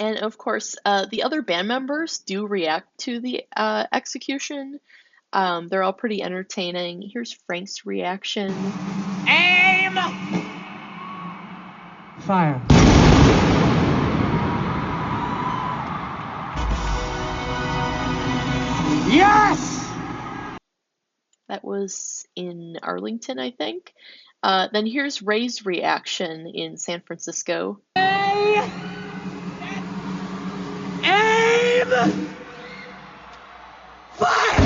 And of course, the other band members do react to the execution. They're all pretty entertaining. Here's Frank's reaction. Aim! Fire. Yes! That was in Arlington, I think. Then here's Ray's reaction in San Francisco. Aim! Fire!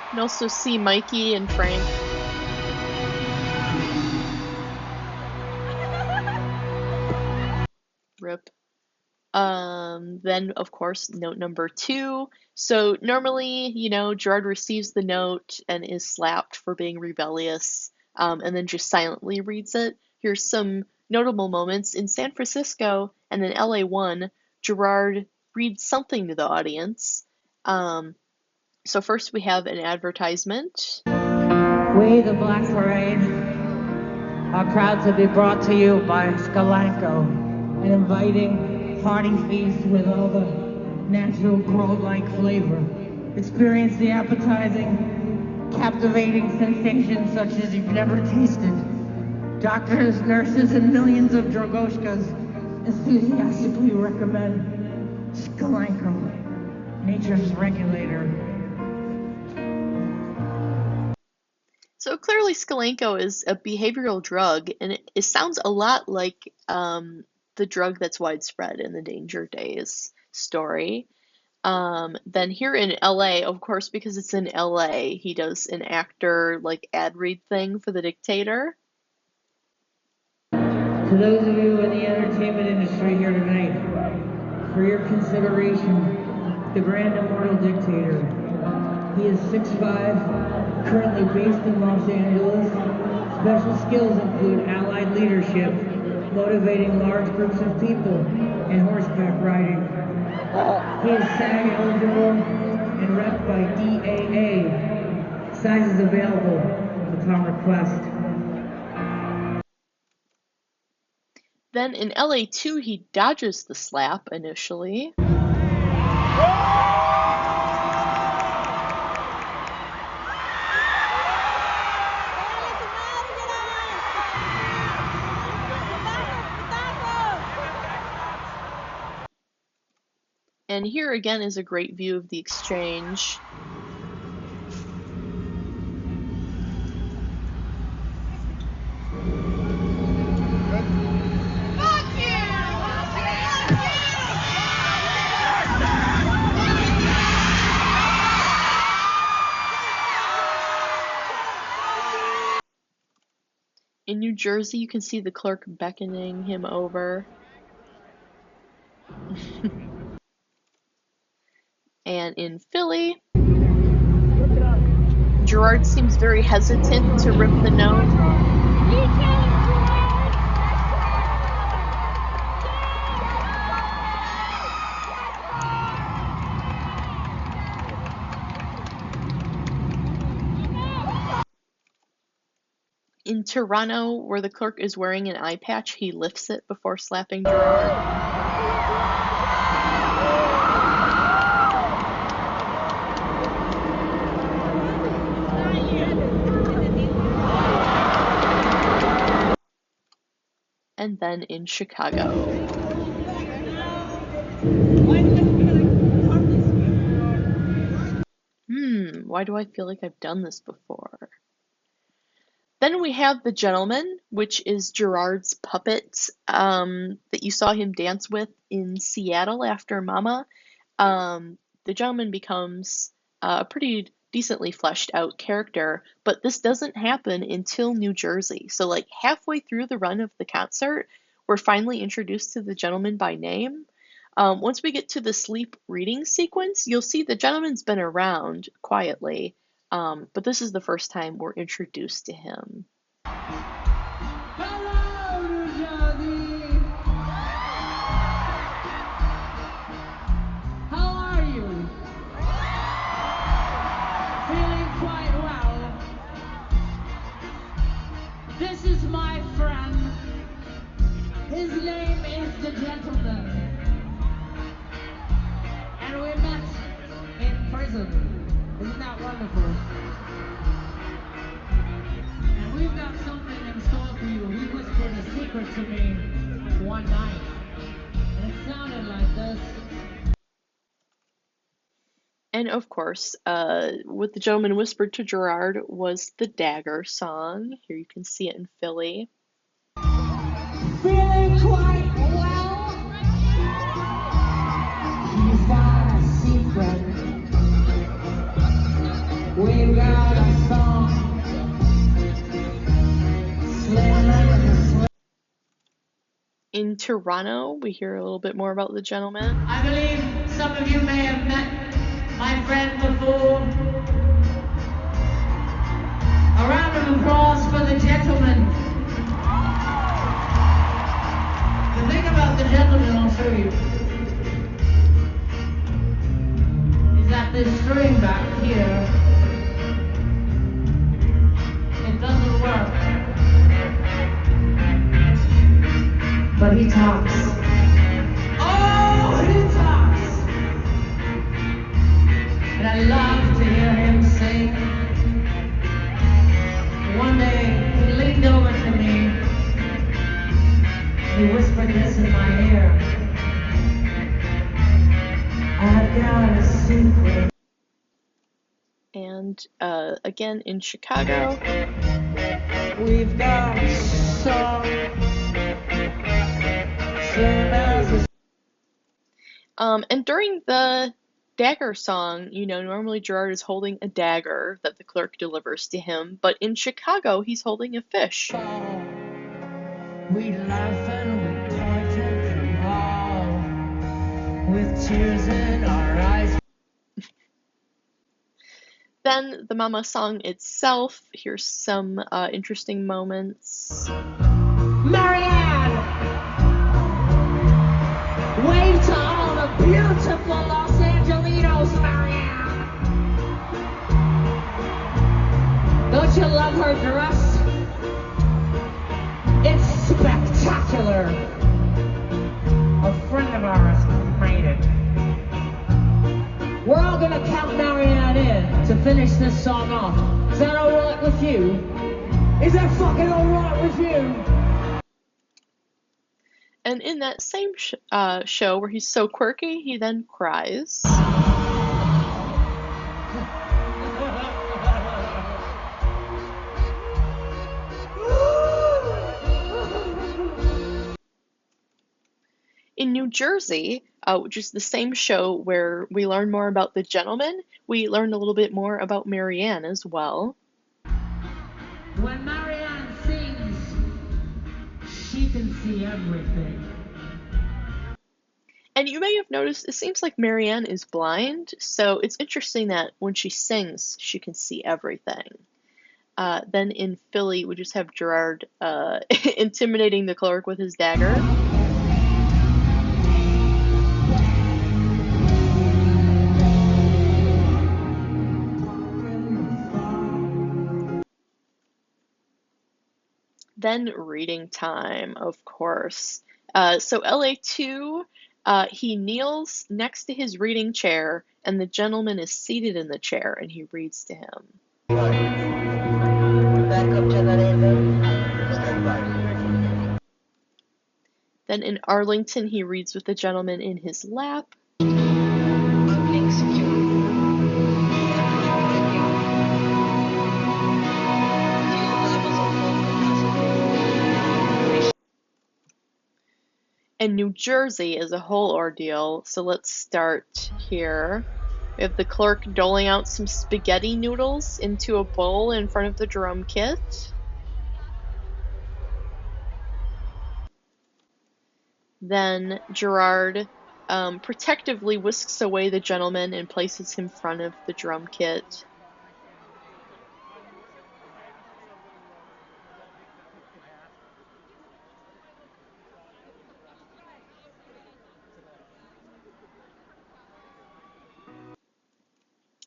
You can also see Mikey and Frank. Rip. Then, of course, note number 2. So normally, you know, Gerard receives the note and is slapped for being rebellious, and then just silently reads it. Here's some notable moments. In San Francisco and in LA1, Gerard reads something to the audience. So first we have an advertisement. We, the Black Parade, are proud to be brought to you by Skalanko, an inviting party feast with all the natural growth-like flavor. Experience the appetizing, captivating sensations such as you've never tasted. Doctors, nurses, and millions of Dragoshkas enthusiastically recommend Skalanko, nature's regulator. So clearly Skalanko is a behavioral drug, and it sounds a lot like the drug that's widespread in the Danger Days story. Then here in LA, of course, because it's in LA, he does an actor like ad read thing for the dictator. To those of you in the entertainment industry here tonight, for your consideration, the Grand Immortal Dictator. He is 6'5", currently based in Los Angeles. Special skills include allied leadership, motivating large groups of people, and horseback riding. He is SAG eligible and rep by DAA. Sizes available upon request. Then in LA2, he dodges the slap initially. And here again is a great view of the exchange. In New Jersey, you can see the clerk beckoning him over. And in Philly, Gerard seems very hesitant to rip the note. In Toronto, where the clerk is wearing an eye patch, he lifts it before slapping Gerard. And then in Chicago. Why do I feel like I've done this before? Then we have The Gentleman, which is Gerard's puppet that you saw him dance with in Seattle after Mama. The Gentleman becomes a pretty decently fleshed out character, but this doesn't happen until New Jersey. So like halfway through the run of the concert, we're finally introduced to the Gentleman by name. Once we get to the sleep reading sequence, you'll see the Gentleman's been around quietly, but this is the first time we're introduced to him. Hello, New Jersey! How are you? Feeling quite well. This is my friend. His name is The Gentleman. And we met in prison. Isn't that wonderful? And we've got something in store for you. He whispered a secret to me one night. And it sounded like this. And of course, what the Gentleman whispered to Gerard was the Dagger song. Here you can see it in Philly. Feeling quite well. He's got a secret. We've got a song. Slim and slim. In Toronto, we hear a little bit more about the gentleman. I believe some of you may have met my friend before. A round of applause for the gentleman. The thing about the gentleman, I'll show you, is that this string back here, it doesn't work. But he talks. Oh, he talks! And I love to hear him sing. One day, he leaned over to me. He whispered this in my ear. I've got a secret. And again in Chicago. We've got and during the dagger song, normally Gerard is holding a dagger that the clerk delivers to him, but in Chicago, he's holding a fish. We laugh and we point and crawl with tears in our eyes. Then the Mama song itself, here's some interesting moments. Marianne! Wave to all the beautiful Los Angelinos, Marianne! Don't you love her dress? It's spectacular! A friend of ours made it. We're all gonna count Marianne in to finish this song off. Is that alright with you? Is that fucking alright with you? And in that same show where he's so quirky, he then cries. In New Jersey, which is the same show where we learn more about the gentleman, we learn a little bit more about Marianne as well. When Marianne sings, she can see everything. And you may have noticed, it seems like Marianne is blind, so it's interesting that when she sings, she can see everything. Then in Philly, we just have Gerard intimidating the clerk with his dagger. Then reading time, of course. So LA2, he kneels next to his reading chair, and the gentleman is seated in the chair, and he reads to him. Backup generator. Stand by. Then in Arlington, he reads with the gentleman in his lap. Opening secure. And New Jersey is a whole ordeal, so let's start here. We have the clerk doling out some spaghetti noodles into a bowl in front of the drum kit. Then Gerard protectively whisks away the gentleman and places him in front of the drum kit.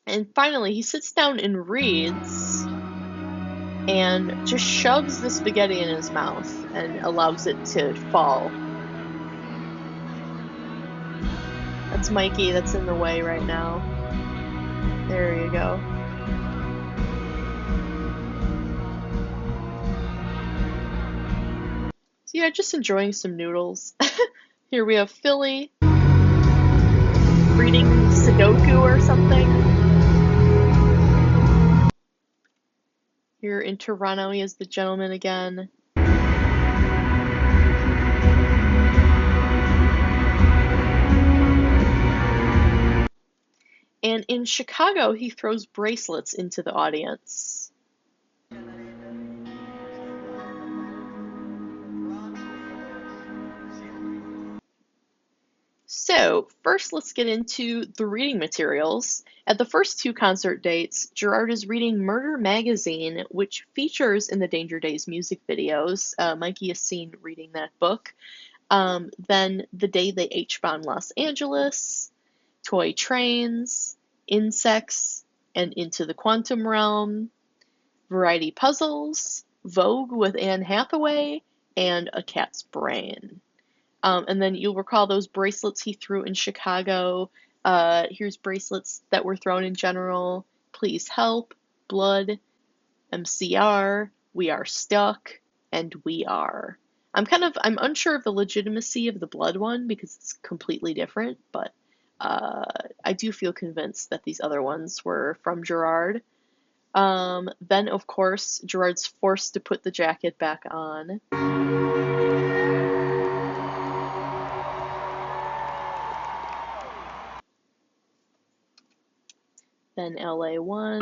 And finally, he sits down and reads and just shoves the spaghetti in his mouth and allows it to fall. That's Mikey that's in the way right now. There you go. So yeah, just enjoying some noodles. Here we have Philly reading Sudoku or something. Here in Toronto, he is the gentleman again. And in Chicago, he throws bracelets into the audience. So, first let's get into the reading materials. At the first two concert dates, Gerard is reading Murder Magazine, which features in the Danger Days music videos. Mikey is seen reading that book. Then The Day They H-Bombed Los Angeles, Toy Trains, Insects, and Into the Quantum Realm, Variety Puzzles, Vogue with Anne Hathaway, and A Cat's Brain. And then you'll recall those bracelets he threw in Chicago. Here's bracelets that were thrown in general. Please Help, Blood, MCR, We Are Stuck, and We Are. I'm unsure of the legitimacy of the Blood one because it's completely different, but I do feel convinced that these other ones were from Gerard. Then, of course, Gerard's forced to put the jacket back on. Then LA1.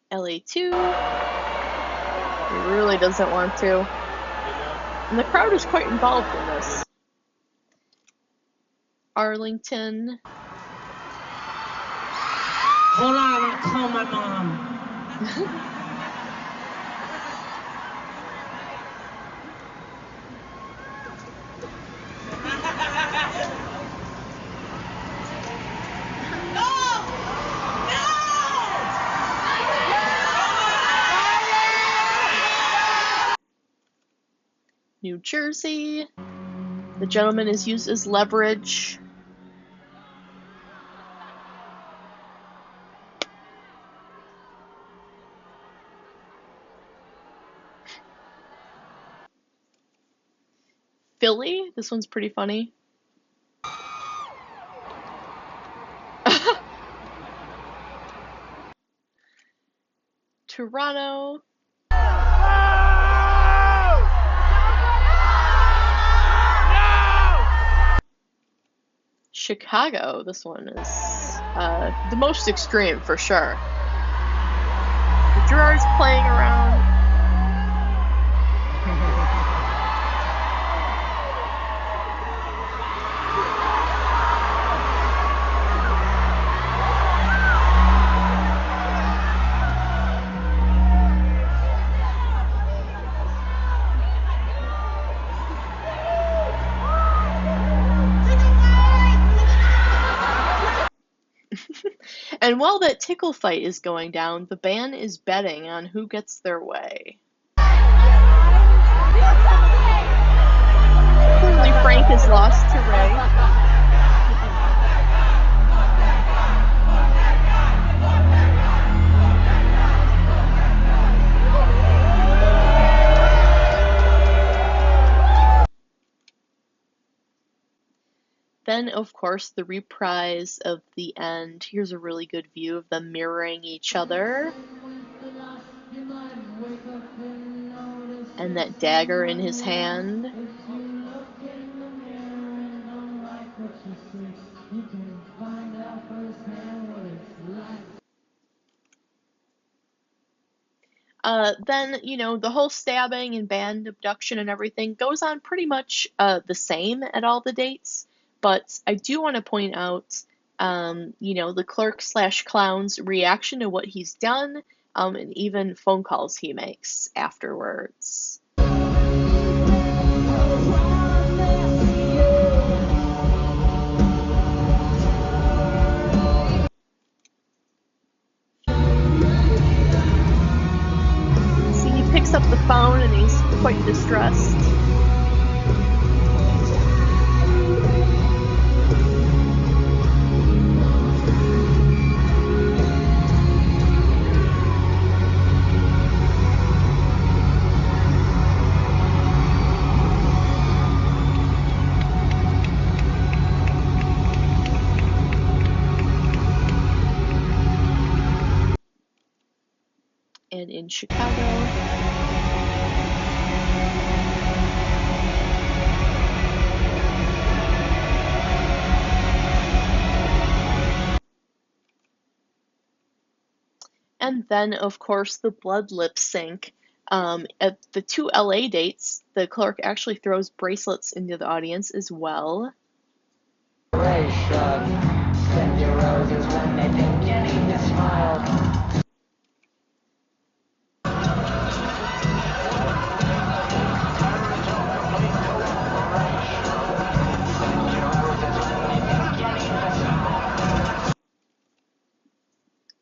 LA2. He really doesn't want to. And the crowd is quite involved in this. Arlington. Hold on, I'm gonna call my mom. New Jersey. The gentleman is used as leverage. Philly. This one's pretty funny. Toronto. Chicago. This one is the most extreme for sure. Gerard's playing around. And while that tickle fight is going down, the band is betting on who gets their way. Clearly Frank is lost to Ray. Then, of course, the reprise of the end. Here's a really good view of them mirroring each other. And that dagger in his hand. Then, the whole stabbing and band abduction and everything goes on pretty much the same at all the dates. But I do want to point out, the clerk/clown's reaction to what he's done, and even phone calls he makes afterwards. See, he picks up the phone and he's quite distressed. And in Chicago. And then, of course, the blood lip sync. At the 2 LA dates, the clerk actually throws bracelets into the audience as well. Send your roses when they think you need to smile.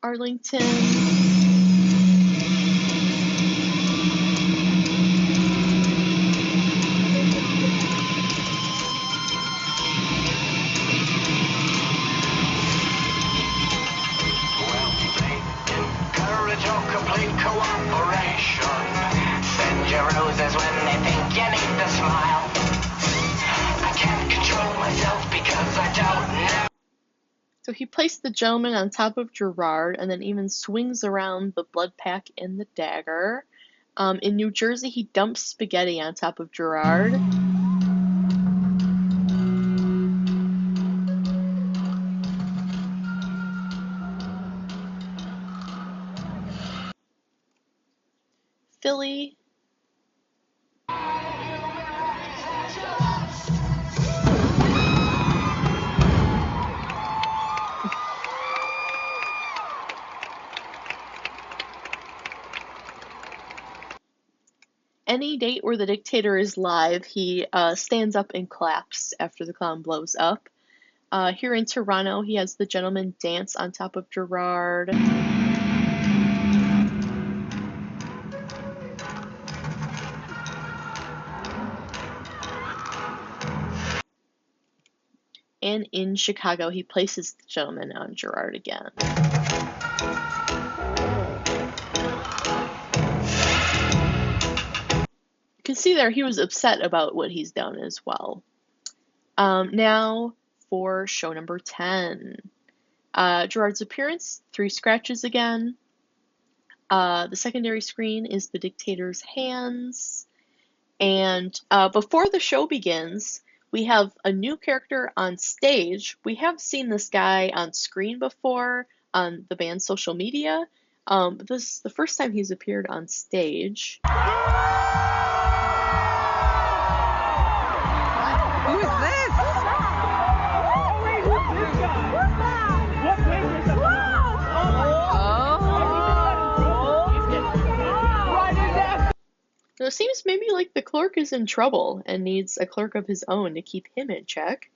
Arlington. Encourage your complete cooperation. Send your roses when they think you need to smile. I can't control myself because I don't know. So he placed the gentleman on top of Gerard and then even swings around the blood pack and the dagger. In New Jersey, he dumps spaghetti on top of Gerard. Philly. Any date where the dictator is live, he stands up and claps after the clown blows up. Here in Toronto, he has the gentleman dance on top of Gerard. And in Chicago, he places the gentleman on Gerard again. You can see there he was upset about what he's done as well. Now for show number 10. Gerard's appearance, 3 scratches again. The secondary screen is the dictator's hands. And before the show begins, we have a new character on stage. We have seen this guy on screen before on the band's social media. But this is the first time he's appeared on stage. Who is this? So it seems maybe like the clerk is in trouble and needs a clerk of his own to keep him in check.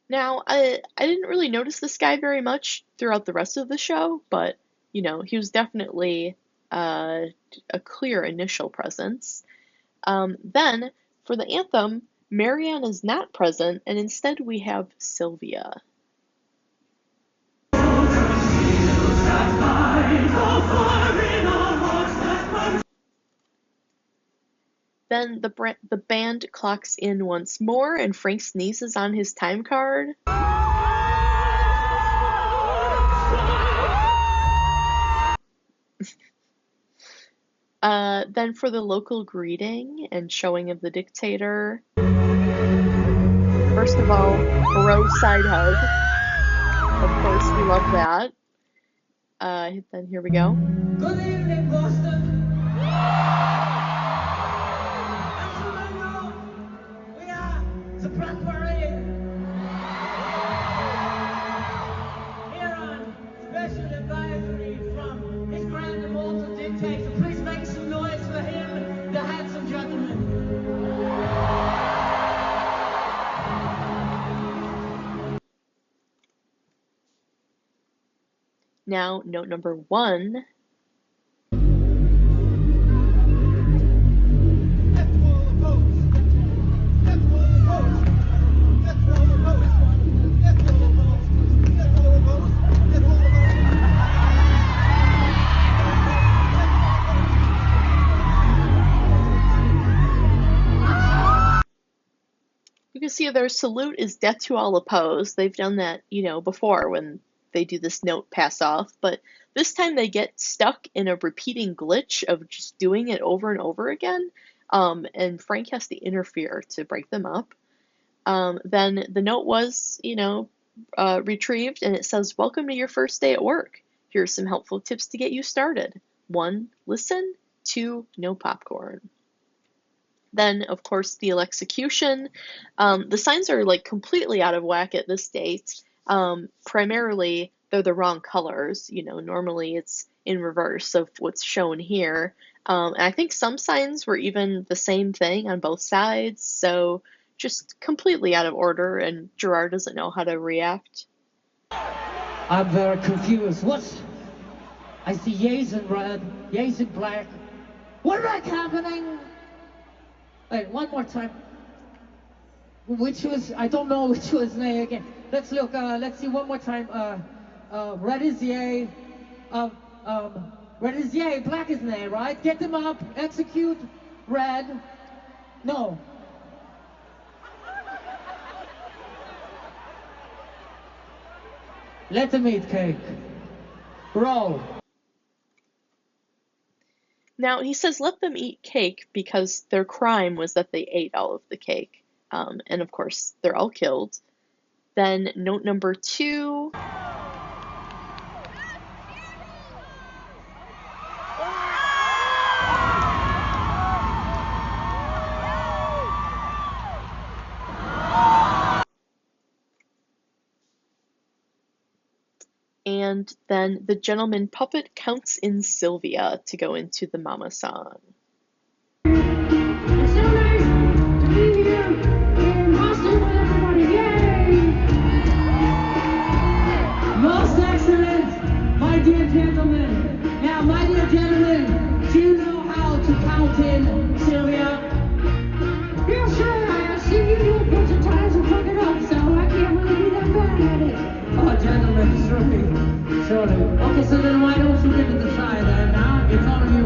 Now, I didn't really notice this guy very much throughout the rest of the show, but, you know, he was definitely a clear initial presence. Then, for the anthem, Marianne is not present, and instead we have Sylvia. Then the band clocks in once more, and Frank sneezes on his time card. Then for the local greeting and showing of the dictator. First of all, bro side hug. Of course, we love that. Then here we go. Good evening, Boston. We are the Grand Parade. Here on special advisory from His Grand Immortal Dictator. Please make some noise for him, the handsome gentleman. Now, note number 1. You can see their salute is death to all opposed. They've done that, you know, before when they do this note pass off, but this time they get stuck in a repeating glitch of just doing it over and over again, and Frank has to interfere to break them up. Then the note was, retrieved, and it says, "Welcome to your first day at work. Here are some helpful tips to get you started. 1, listen. 2, no popcorn." Then, of course, the execution. The signs are like completely out of whack at this date. Primarily, they're the wrong colors. Normally it's in reverse of what's shown here. And I think some signs were even the same thing on both sides. So just completely out of order, and Gerard doesn't know how to react. I'm very confused. I see yays in red, yays in black. What is happening? Wait, one more time. I don't know which was nay again. Let's look, let's see one more time. Red is yay. Red is yay, black is nay, right? Get them up, execute, red. No. Let them eat cake. Roll. Now, he says let them eat cake because their crime was that they ate all of the cake. And of course, they're all killed. Then note number 2. And then the gentleman puppet counts in Sylvia to go into the mama song. Most excellent, my dear gentlemen. Now, my dear gentlemen, do you know how to count in Sylvia? Yes, sir. I've seen you do a bunch of times and fuck it up, so I can't really be that bad at it. Oh, gentlemen, surely. Okay, so then why don't you give it a try then? Now it's on you.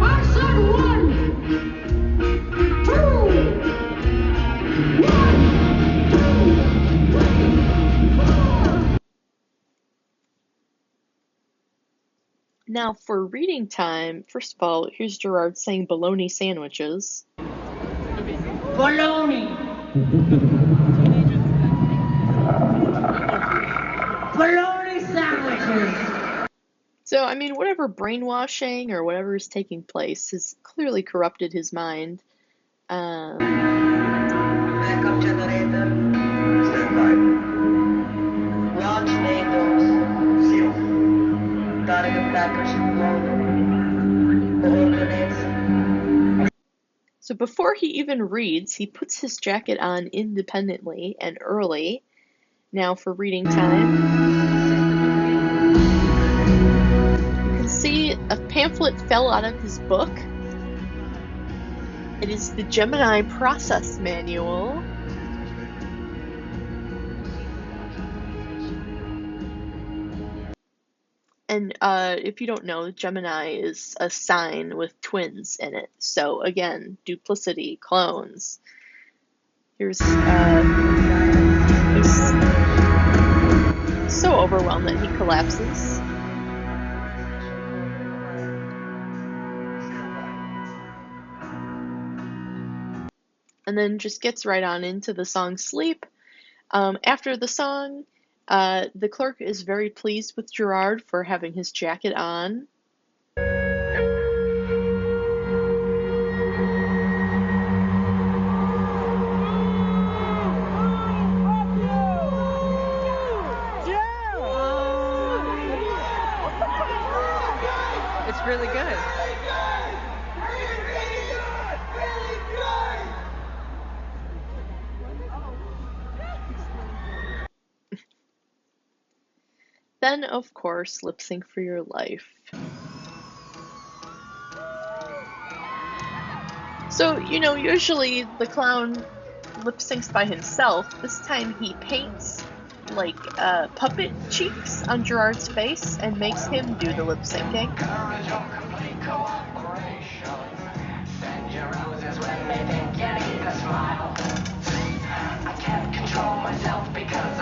I said 1, 2, 1, 2, 3, 4. Now, for reading time, first of all, here's Gerard saying bologna sandwiches. Bologna. Bologna sandwiches. So, I mean, whatever brainwashing or whatever is taking place has clearly corrupted his mind. Backup generator. Stand by. Launch NATO's. Seal. Target package loaded. All grenades. So before he even reads, he puts his jacket on independently and early. Now for reading time. You can see a pamphlet fell out of his book. It is the Gemini Process Manual. And if you don't know, Gemini is a sign with twins in it. So again, duplicity, clones. He's so overwhelmed that he collapses. And then just gets right on into the song Sleep. After the song, the clerk is very pleased with Gerard for having his jacket on. It's really good. Then, of course, lip sync for your life. So, usually the clown lip syncs by himself. This time he paints like puppet cheeks on Gerard's face and makes him do the lip syncing. I can't control myself because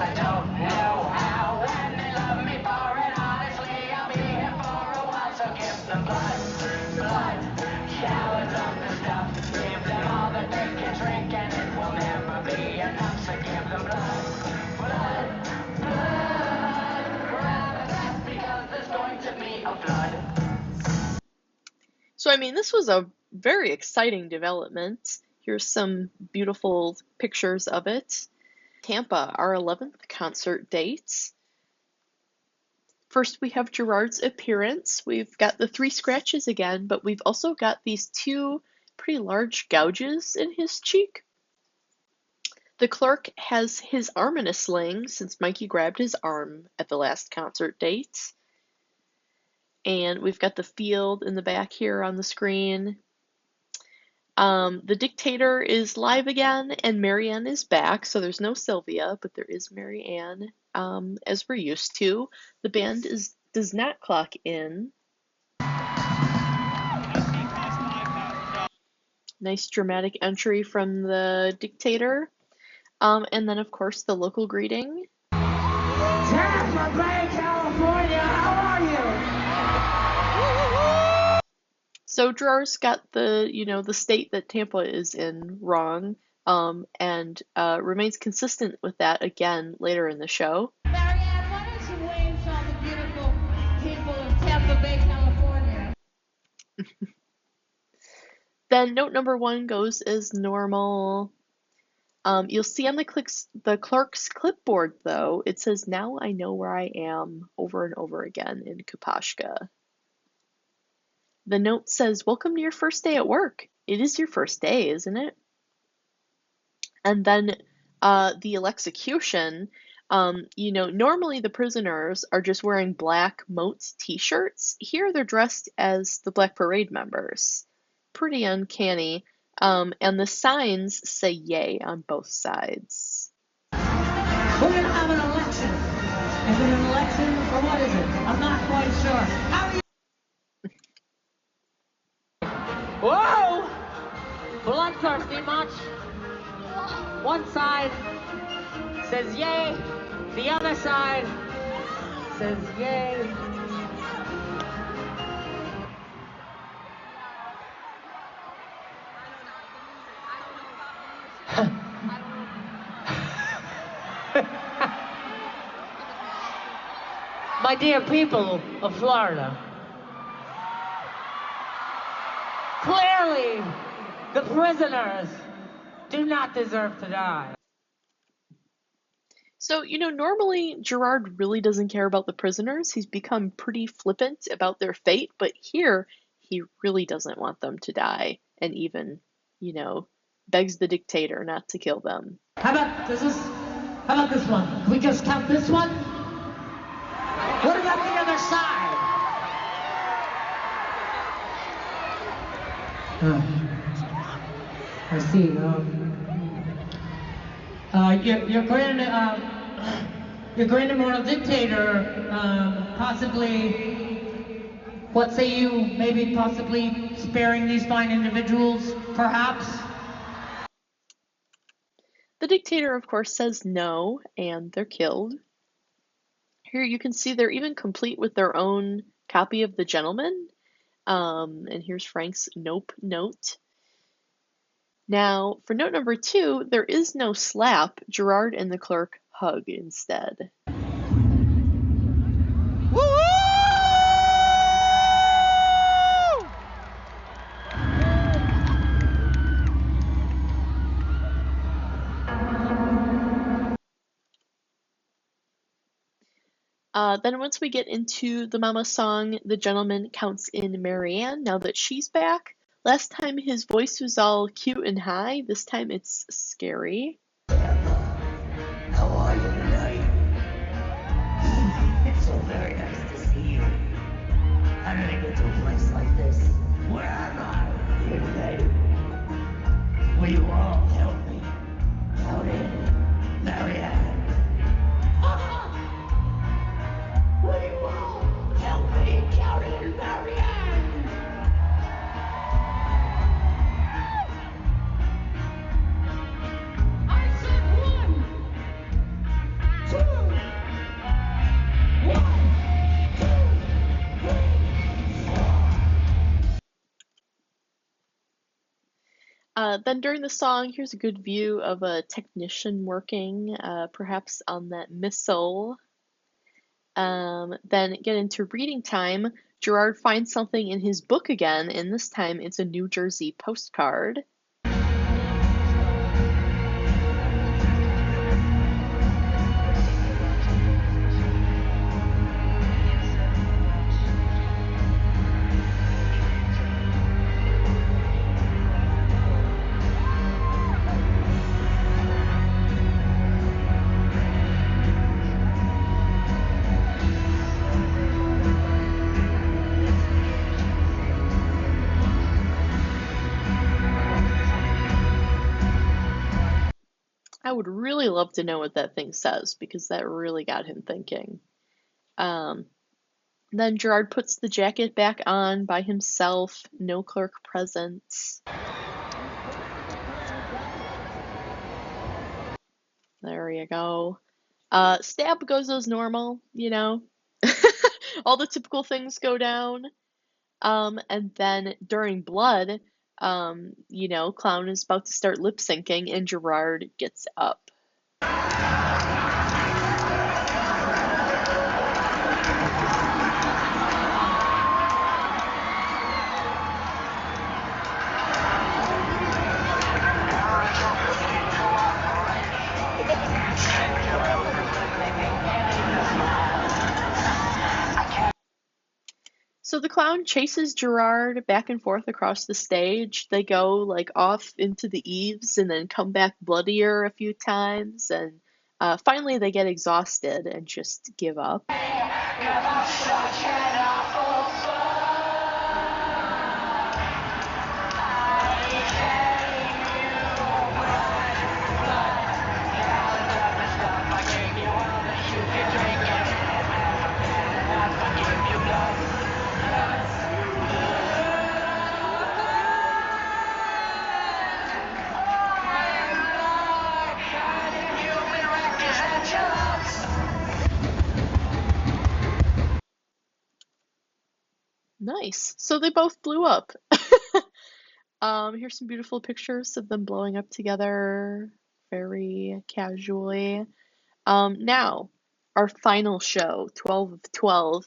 I mean, this was a very exciting development. Here's some beautiful pictures of it. Tampa, our 11th concert date. First, we have Gerard's appearance. We've got the 3 scratches again, but we've also got these 2 pretty large gouges in his cheek. The clerk has his arm in a sling since Mikey grabbed his arm at the last concert date. And we've got the field in the back here on the screen. The dictator is live again, and Marianne is back, so there's no Sylvia, but there is Marianne, as we're used to. The band does not clock in. Nice dramatic entry from the dictator. And then, of course, the local greeting. Tampa Bay, California, how are you? So Gerard's got the state that Tampa is in wrong, and remains consistent with that again later in the show. Marianne, why don't you wave to all the beautiful people of Tampa Bay, California? Then note number 1 goes as normal. You'll see on the clerk's clipboard, though, it says, "Now I know where I am," over and over again in Kapashka. The note says, "Welcome to your first day at work." It is your first day, isn't it? And then the execution, normally the prisoners are just wearing black Moats t-shirts. Here they're dressed as the Black Parade members. Pretty uncanny. And the signs say yay on both sides. We're going to have an election. Is it an election or what is it? I'm not quite sure. How do you... Whoa! Bloodthirsty much? One side says yay, the other side says yay. My dear people of Florida, clearly the prisoners do not deserve to die. So, normally Gerard really doesn't care about the prisoners. He's become pretty flippant about their fate, but here he really doesn't want them to die, and even, begs the dictator not to kill them. How about this one? Can we just count this one? What about the other side? I see. Your Grand Immortal Dictator, possibly, what say you, maybe possibly sparing these fine individuals, perhaps? The dictator, of course, says no, and they're killed. Here you can see they're even complete with their own copy of The Gentleman. And here's Frank's nope note. Now, for note number 2, there is no slap. Gerard and the clerk hug instead. Then once we get into the mama song, the gentleman counts in Marianne now that she's back. Last time his voice was all cute and high. This time it's scary. How are you tonight? It's so very nice to see you. How did I get to a place like this? Where am I? Here today. Will you all help me? Count in Marianne. Will you all help me count in Marianne? I said 1, 2, 1, 2, 3, 4. Then during the song, here's a good view of a technician working, perhaps on that missile. Then get into reading time. Gerard finds something in his book again, and this time it's a New Jersey postcard. I would really love to know what that thing says because that really got him thinking. Then Gerard puts the jacket back on by himself, no clerk present. There you go. Stab goes as normal, you know. All the typical things go down. And then during blood, you know, Clown is about to start lip syncing and Gerard gets up. So the clown chases Gerard back and forth across the stage. They go like off into the eaves and then come back bloodier a few times, and finally they get exhausted and just give up. Nice. So they both blew up. Here's some beautiful pictures of them blowing up together, very casually. Now, our final show, 12 of 12.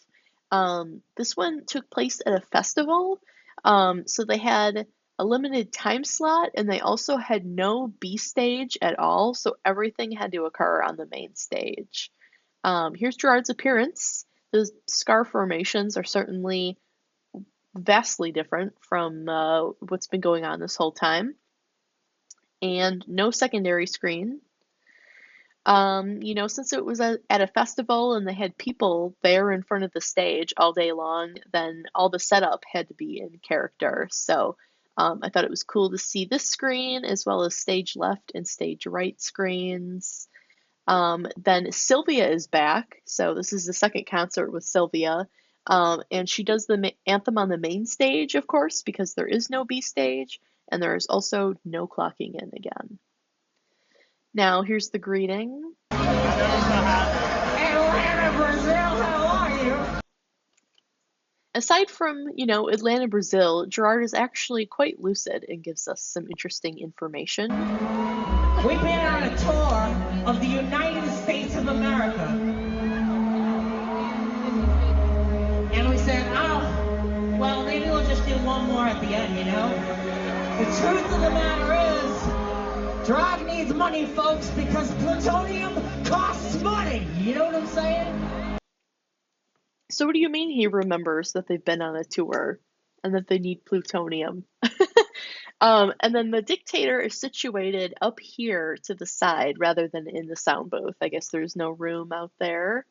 This one took place at a festival. So they had a limited time slot and they also had no B stage at all. So everything had to occur on the main stage. Here's Gerard's appearance. The scar formations are certainly vastly different from what's been going on this whole time. And no secondary screen. You know, since it was at a festival and they had people there in front of the stage all day long, then all the setup had to be in character. So I thought it was cool to see this screen as well as stage left and stage right screens. Then Sylvia is back. So this is the second concert with Sylvia. And she does the anthem on the main stage, of course, because there is no B stage, and there is also no clocking in again. Now, here's the greeting. Atlanta, Brazil, how are you? Aside from, you know, Atlanta, Brazil, Gerard is actually quite lucid and gives us some interesting information. We've been on a tour of the United States of America. And we said, oh, well, maybe we'll just do one more at the end, you know? The truth of the matter is, Draag needs money, folks, because plutonium costs money. You know what I'm saying? So what do you mean he remembers that they've been on a tour and that they need plutonium? And then the dictator is situated up here to the side rather than in the sound booth. I guess there's no room out there.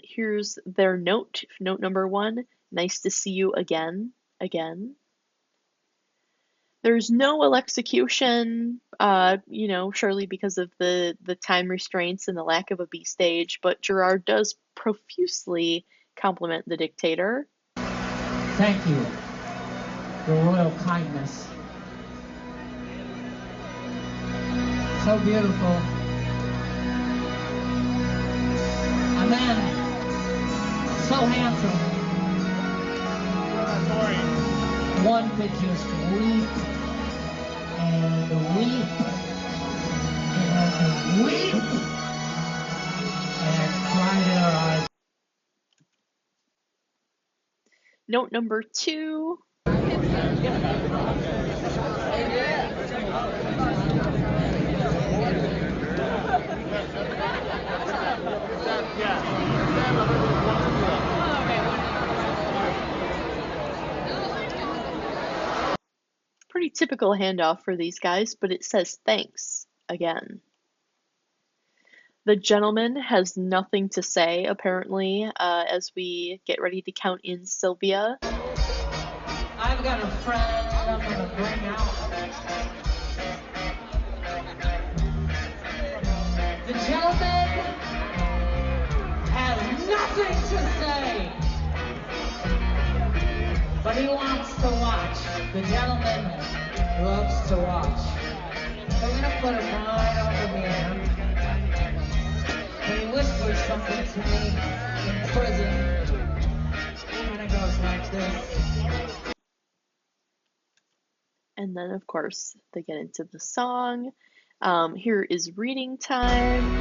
Here's their note number 1. Nice to see you again. There's no execution, you know, surely because of the time restraints and the lack of a B stage, but Gerard does profusely compliment the dictator. Thank you. Your royal kindness. So beautiful. A man so handsome. One could just weep and weep and weep and cry in our eyes. Note number 2. Pretty typical handoff for these guys, but it says thanks again. The gentleman has nothing to say, apparently, as we get ready to count in Sylvia. I've got a friend I'm gonna bring out. The gentleman has nothing to say, but he wants to watch. The gentleman loves to watch. So I'm gonna put him right over here. And he whispers something to me in prison. And it goes like this. And then, of course, they get into the song. Here is reading time.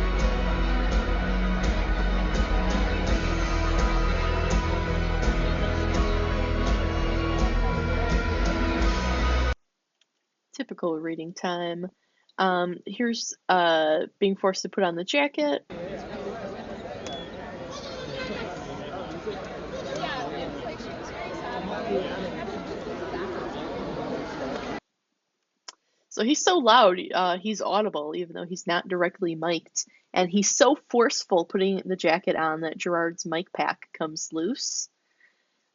Typical reading time. Here's being forced to put on the jacket. So he's so loud, he's audible, even though he's not directly mic'd. And he's so forceful putting the jacket on that Gerard's mic pack comes loose.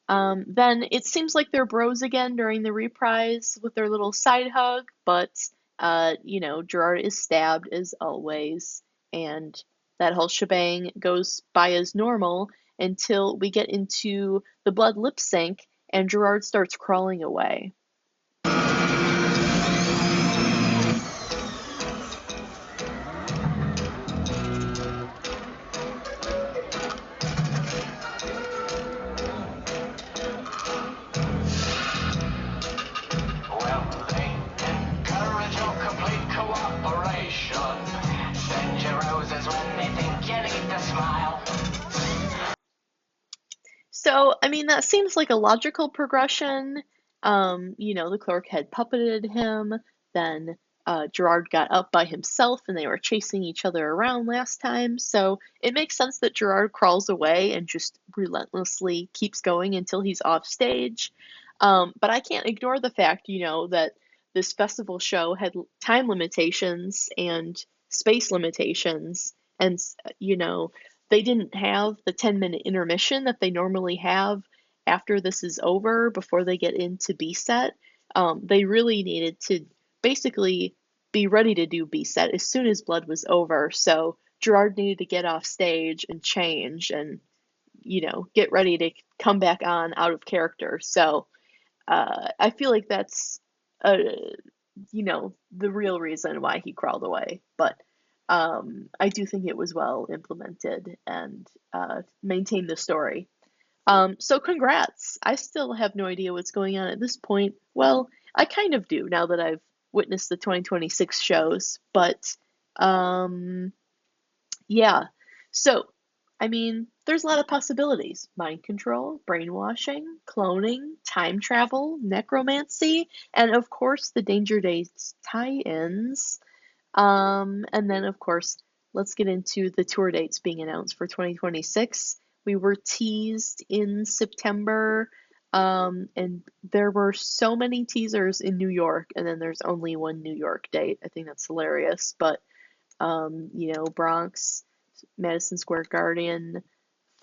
Then it seems like they're bros again during the reprise with their little side hug, but, Gerard is stabbed as always, and that whole shebang goes by as normal until we get into the blood lip sync and Gerard starts crawling away. So, I mean, that seems like a logical progression. The clerk had puppeted him, then Gerard got up by himself and they were chasing each other around last time. So it makes sense that Gerard crawls away and just relentlessly keeps going until he's off stage. But I can't ignore the fact, that this festival show had time limitations and space limitations. And, they didn't have the 10-minute intermission that they normally have after this is over before they get into B set. They really needed to basically be ready to do B set as soon as Blood was over. So Gerard needed to get off stage and change and, get ready to come back on out of character. So I feel like that's, the real reason why he crawled away. But I do think it was well implemented and maintained the story. So congrats. I still have no idea what's going on at this point. Well, I kind of do now that I've witnessed the 2026 shows, but yeah. So, I mean, there's a lot of possibilities. Mind control, brainwashing, cloning, time travel, necromancy, and of course the Danger Days tie-ins. And then, of course, let's get into the tour dates being announced for 2026. We were teased in September, and there were so many teasers in New York, and then there's only one New York date. I think that's hilarious. But, Bronx, Madison Square Garden,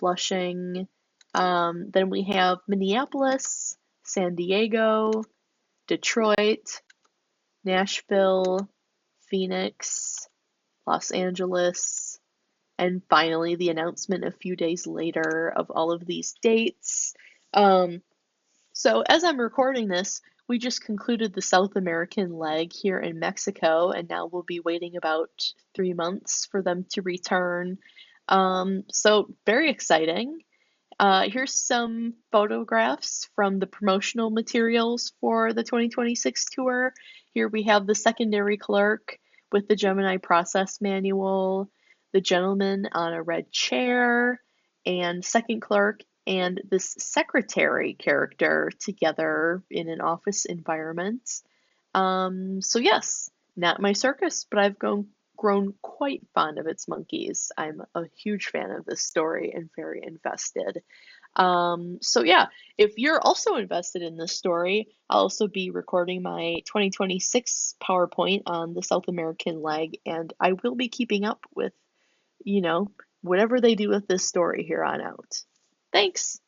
Flushing. Then we have Minneapolis, San Diego, Detroit, Nashville, Phoenix, Los Angeles, and finally the announcement a few days later of all of these dates. So as I'm recording this, we just concluded the South American leg here in Mexico, and now we'll be waiting about 3 months for them to return. So very exciting. Here's some photographs from the promotional materials for the 2026 tour. Here we have the secondary clerk with the Gemini process manual, the gentleman on a red chair, and second clerk and this secretary character together in an office environment. So yes, not my circus, but I've grown quite fond of its monkeys. I'm a huge fan of this story and very invested. So yeah, if you're also invested in this story, I'll also be recording my 2026 PowerPoint on the South American leg, and I will be keeping up with, you know, whatever they do with this story here on out. Thanks.